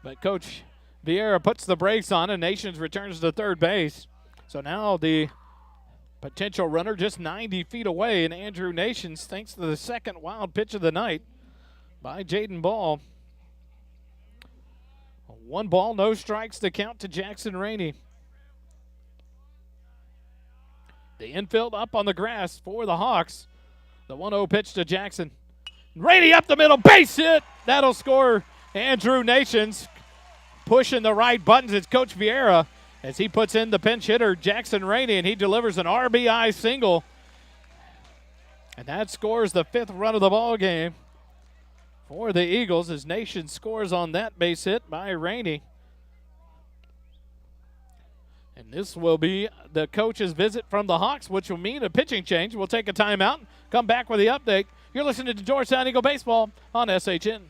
But Coach Vieira puts the brakes on, and Nations returns to third base. So now the potential runner just 90 feet away, and Andrew Nations, thanks to the second wild pitch of the night by Jaden Ball. 1 ball, no strikes to count to Jackson Rainey. The infield up on the grass for the Hawks. The 1-0 pitch to Jackson. Rainey up the middle, base hit. That'll score Andrew Nations. Pushing the right buttons, it's Coach Vieira as he puts in the pinch hitter, Jackson Rainey, and he delivers an RBI single. And that scores the 5th run of the ball game for the Eagles as Nations scores on that base hit by Rainey. And this will be the coach's visit from the Hawks, which will mean a pitching change. We'll take a timeout, come back with the update. You're listening to Georgetown Eagle Baseball on SHN.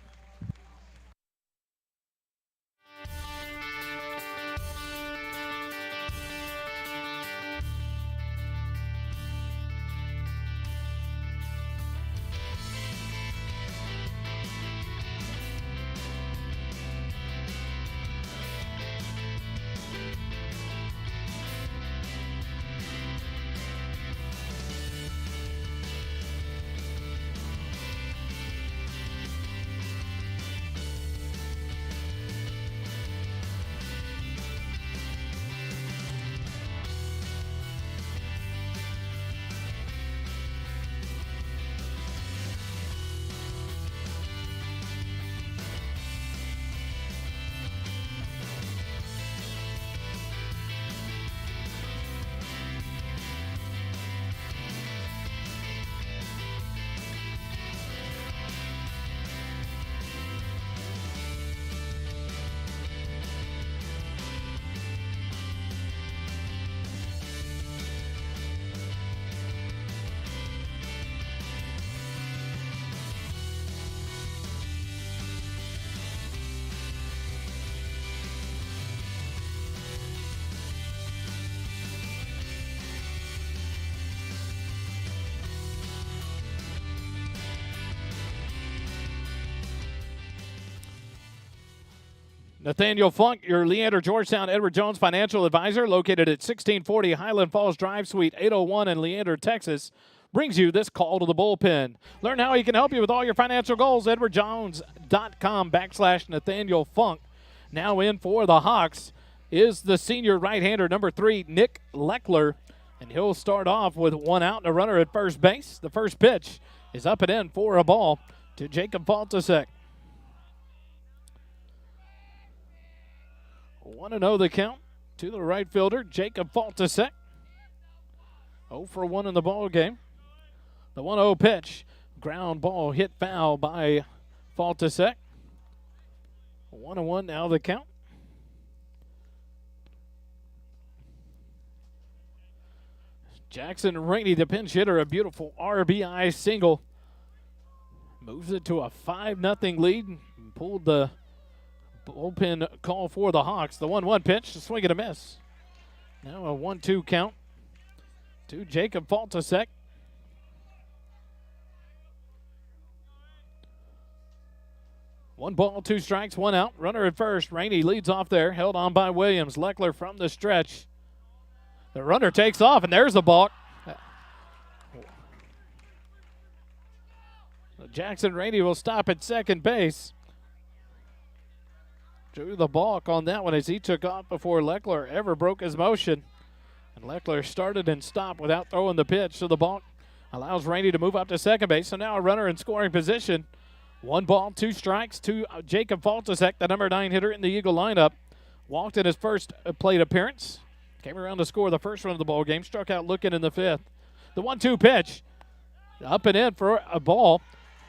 Nathaniel Funk, your Leander Georgetown Edward Jones financial advisor, located at 1640 Highland Falls Drive, Suite 801 in Leander, Texas, brings you this call to the bullpen. Learn how he can help you with all your financial goals. EdwardJones.com/Nathaniel Funk. Now in for the Hawks is the senior right-hander, number 3, Nick Leckler. And he'll start off with 1 out and a runner at first base. The first pitch is up and in for a ball to Jacob Faltasek. 1-0 the count to the right fielder, Jacob Faltasek. 0 for 1 in the ball game. The 1-0 pitch, ground ball hit foul by Faltasek. 1-1 now the count. Jackson Rainey, the pinch hitter, a beautiful RBI single. Moves it to a 5-0 lead and pulled the bullpen call for the Hawks. The 1-1 pitch, a swing and a miss. Now a 1-2 count to Jacob Faltasek. One ball, 2 strikes, 1 out. Runner at first. Rainey leads off there, held on by Williams. Leckler from the stretch. The runner takes off, and there's the balk. Jackson Rainey will stop at second base. Drew the balk on that one as he took off before Leckler ever broke his motion. And Leckler started and stopped without throwing the pitch. So the balk allows Rainey to move up to second base. So now a runner in scoring position. 1 ball, 2 strikes to Jacob Faltasek, the number 9 hitter in the Eagle lineup. Walked in his first plate appearance. Came around to score the first run of the ball game. Struck out looking in the 5th. The 1-2 pitch. Up and in for a ball.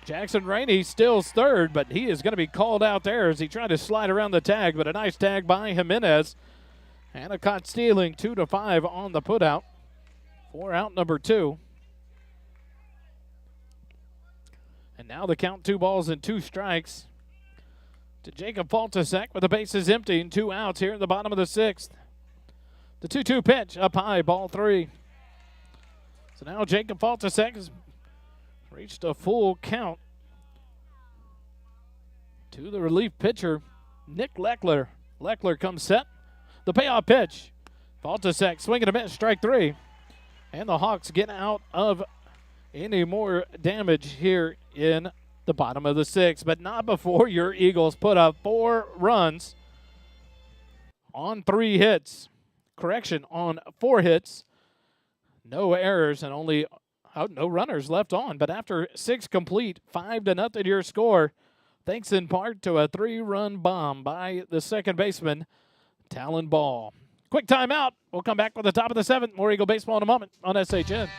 Jackson Rainey stills third, but he is going to be called out there as he tried to slide around the tag, but a nice tag by Jimenez. And a caught stealing, 2-5 on the putout for out number 2. And now the count, 2 balls and 2 strikes. to Jacob Faltasek with the bases empty and 2 outs here in the bottom of the 6th. The 2-2 pitch up high, ball 3. So now Jacob Faltasek has reached a full count to the relief pitcher, Nick Leckler. Leckler comes set. The payoff pitch. Faltasek swinging a miss, strike 3. And the Hawks get out of any more damage here in the bottom of the 6th, but not before your Eagles put up 4 runs on 3 hits. Correction, on 4 hits. No errors and only no runners left on. But after 6 complete, 5-0 your score, thanks in part to a 3-run bomb by the second baseman, Talon Ball. Quick timeout. We'll come back with the top of the 7th. More Eagle baseball in a moment on SHN.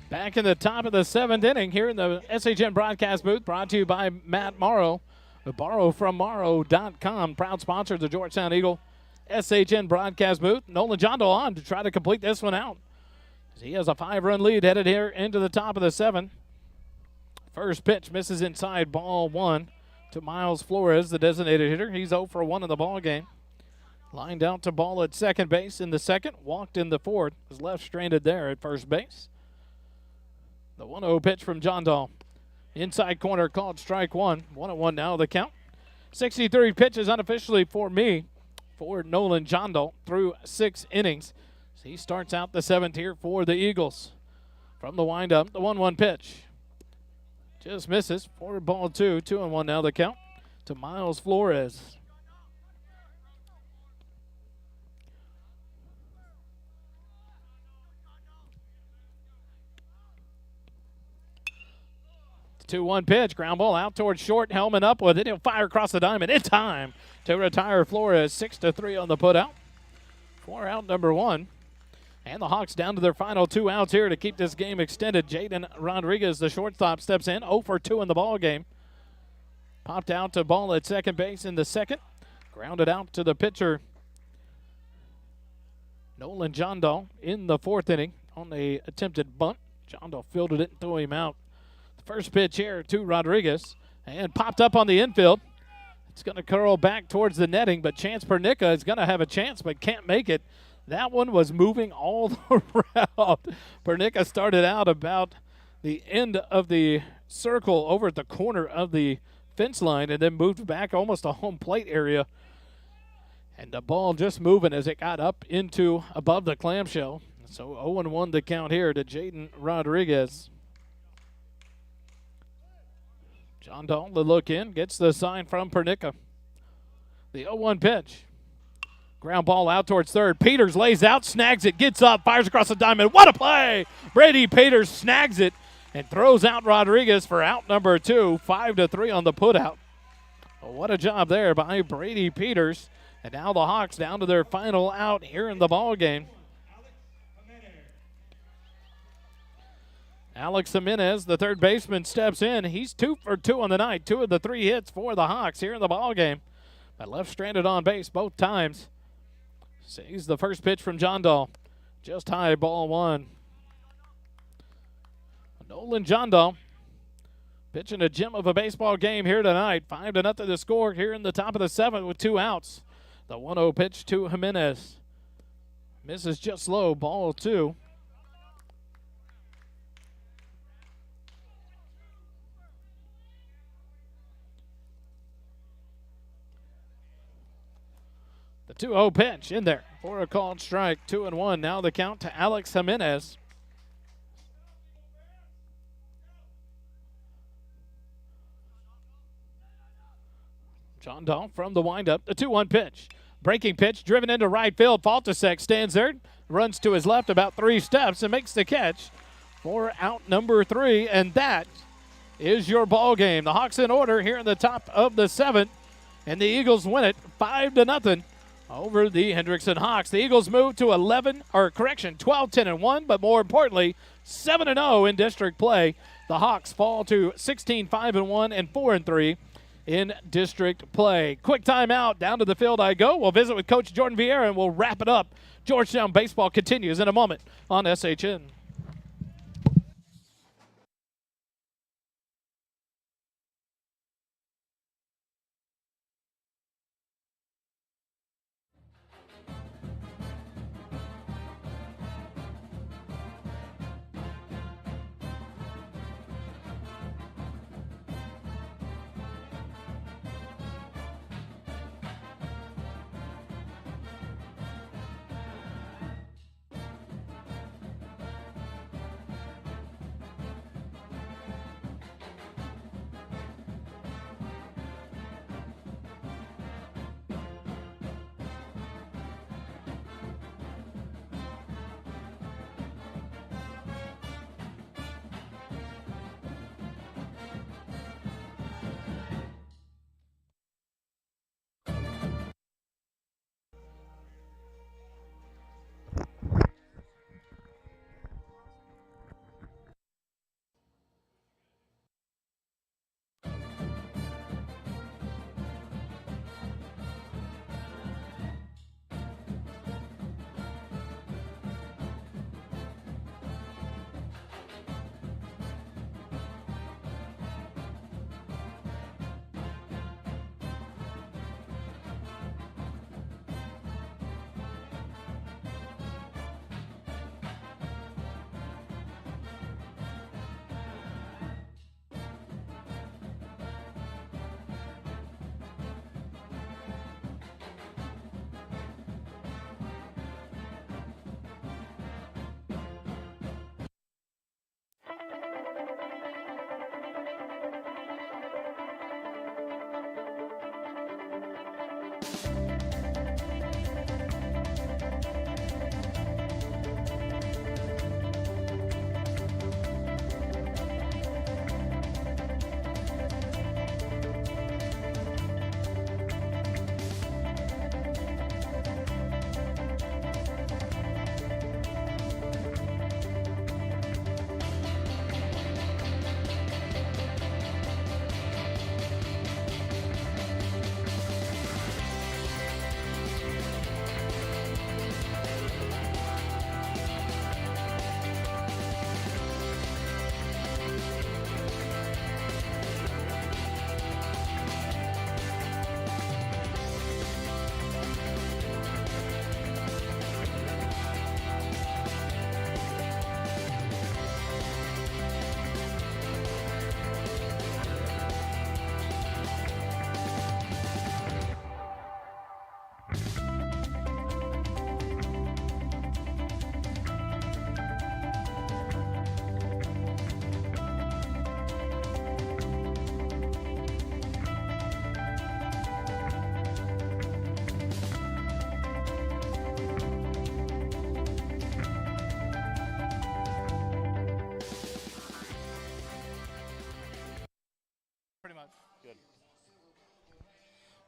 Back in the top of the 7th inning here in the SHN broadcast booth, brought to you by Matt Morrow. BorrowFromMorrow.com, proud sponsor of the Georgetown Eagle SHN broadcast booth. Nolan Jondal on to try to complete this one out. He has a 5-run lead headed here into the top of the 7th. First pitch misses inside, ball 1 to Miles Flores, the designated hitter. He's 0 for 1 in the ball game. Lined out to ball at second base in the 2nd, walked in the 4th, was left stranded there at first base. The 1-0 pitch from Jondal. Inside corner called strike 1. 1-1 now the count. 63 pitches unofficially for me for Nolan Jondal through 6 innings. So he starts out the 7th here for the Eagles. From the windup, the 1-1 pitch. Just misses. 4-2. 2-1 now the count to Miles Flores. The 2-1 pitch, ground ball out towards short. Hellman up with it. He'll fire across the diamond in time to retire Flores. 6-3 on the putout. 4 out number 1. And the Hawks down to their final 2 outs here to keep this game extended. Jaden Rodriguez, the shortstop, steps in. 0 for 2 in the ball game. Popped out to ball at second base in the 2nd. Grounded out to the pitcher, Nolan Jondal, in the 4th inning on the attempted bunt. Jondal fielded it and threw him out. The first pitch here to Rodriguez and popped up on the infield. It's going to curl back towards the netting, but Chance Pernica is going to have a chance but can't make it. That one was moving all around. Pernica started out about the end of the circle over at the corner of the fence line and then moved back almost a home plate area. And the ball just moving as it got up into above the clamshell. So 0-1 the count here to Jaden Rodriguez. Jondal, the look in, gets the sign from Pernica. The 0-1 pitch. Ground ball out towards third. Peters lays out, snags it, gets up, fires across the diamond. What a play! Brady Peters snags it and throws out Rodriguez for out number 2. 5-3 on the putout. Well, what a job there by Brady Peters. And now the Hawks down to their final out here in the ball game. Alex Jimenez, the third baseman, steps in. He's 2 for 2 on the night. 2 of the 3 hits for the Hawks here in the ball game. But left stranded on base both times. Sees the first pitch from Jondal. Just high, ball 1. Nolan Jondal pitching a gem of a baseball game here tonight. 5-0 the score here in the top of the 7th with 2 outs. The 1-0 pitch to Jimenez. Misses just low, ball 2. The 2-0 pitch in there for a called strike. 2-1. Now the count to Alex Jimenez. John Dahl from the windup. The 2-1 pitch. Breaking pitch driven into right field. Faltasek stands there, runs to his left about 3 steps and makes the catch for out number 3. And that is your ball game. The Hawks in order here in the top of the 7th. And the Eagles win it 5-0 over the Hendrickson Hawks. The Eagles move to 12-10-1, but more importantly, 7-0 in district play. The Hawks fall to 16-5-1 and 4-3 in district play. Quick timeout. Down to the field I go. We'll visit with Coach Jordan Vieira, and we'll wrap it up. Georgetown baseball continues in a moment on SHN.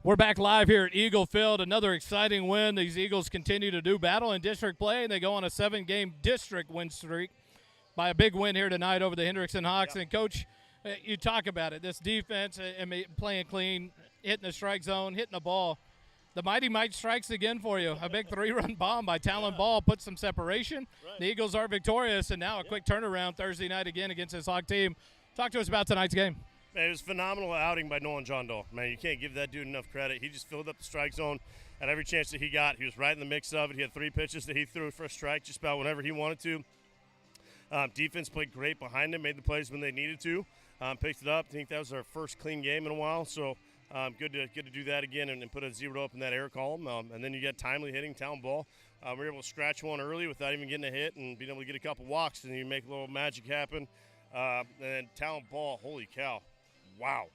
We're back live here at Eagle Field. Another exciting win. These Eagles continue to do battle in district play, and they go on a 7-game district win streak by a big win here tonight over the Hendrickson Hawks. And, Coach, you talk about it. This defense, playing clean, hitting the strike zone, hitting the ball. The Mighty Mite strikes again for you. A big 3-run bomb by Talon Ball puts some separation. Right. The Eagles are victorious, and now a quick turnaround Thursday night again against this Hawk team. Talk to us about tonight's game. Man, it was a phenomenal outing by Nolan John Dahl. Man, you can't give that dude enough credit. He just filled up the strike zone at every chance that he got. He was right in the mix of it. He had 3 pitches that he threw for a strike just about whenever he wanted to. Defense played great behind him, made the plays when they needed to. Picked it up. I think that was our first clean game in a while. So Good to do that again and put a 0 up in that air column. And then you get timely hitting, town ball. We were able to scratch one early without even getting a hit and being able to get a couple walks, and you make a little magic happen. And then town ball, holy cow. Wow.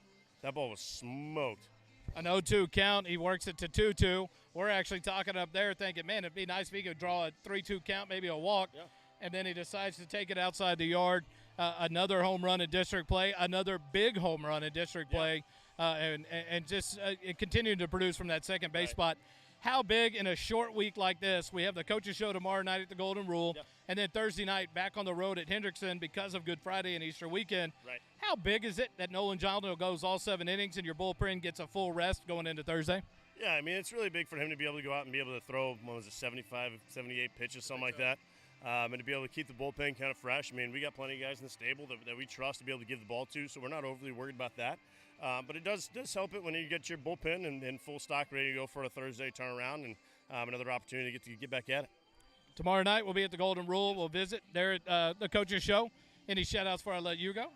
That ball was smoked. An 0-2 count. He works it to 2-2. We're actually talking up there thinking, man, it'd be nice if he could draw a 3-2 count, maybe a walk. Yeah. And then he decides to take it outside the yard. Another home run in district play, another big home run in district play, and just continuing to produce from that second base spot. How big in a short week like this? We have the coaches show tomorrow night at the Golden Rule, and then Thursday night back on the road at Hendrickson because of Good Friday and Easter weekend. Right. How big is it that Nolan Jondo goes all 7 innings and your bullpen gets a full rest going into Thursday? Yeah, I mean, it's really big for him to be able to go out and be able to throw, 75, 78 pitches, something like that. And to be able to keep the bullpen kind of fresh. I mean, we got plenty of guys in the stable that we trust to be able to give the ball to, so we're not overly worried about that. But it does help it when you get your bullpen and full stock ready to go for a Thursday turnaround and another opportunity to get back at it. Tomorrow night we'll be at the Golden Rule. We'll visit there at the coaches show. Any shout-outs before I let you go?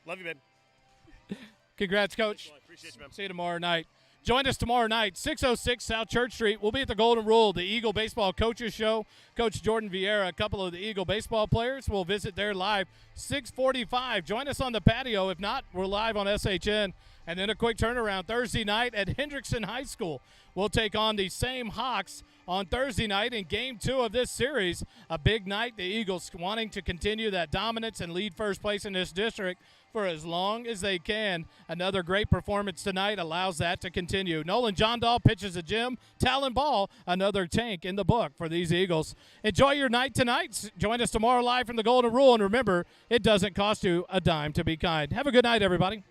Love you, babe. Congrats, Coach. Thanks, appreciate you, man. See you tomorrow night. Join us tomorrow night, 606 South Church Street. We'll be at the Golden Rule, the Eagle Baseball Coaches Show. Coach Jordan Vieira, a couple of the Eagle baseball players, will visit there live, 6:45. Join us on the patio. If not, we're live on SHN. And then a quick turnaround Thursday night at Hendrickson High School. We'll take on the same Hawks on Thursday night in Game 2 of this series. A big night. The Eagles wanting to continue that dominance and lead first place in this district for as long as they can. Another great performance tonight allows that to continue. Nolan John pitches a gem. Talon Ball, another tank in the book for these Eagles. Enjoy your night tonight. Join us tomorrow live from the Golden Rule. And remember, it doesn't cost you a dime to be kind. Have a good night, everybody.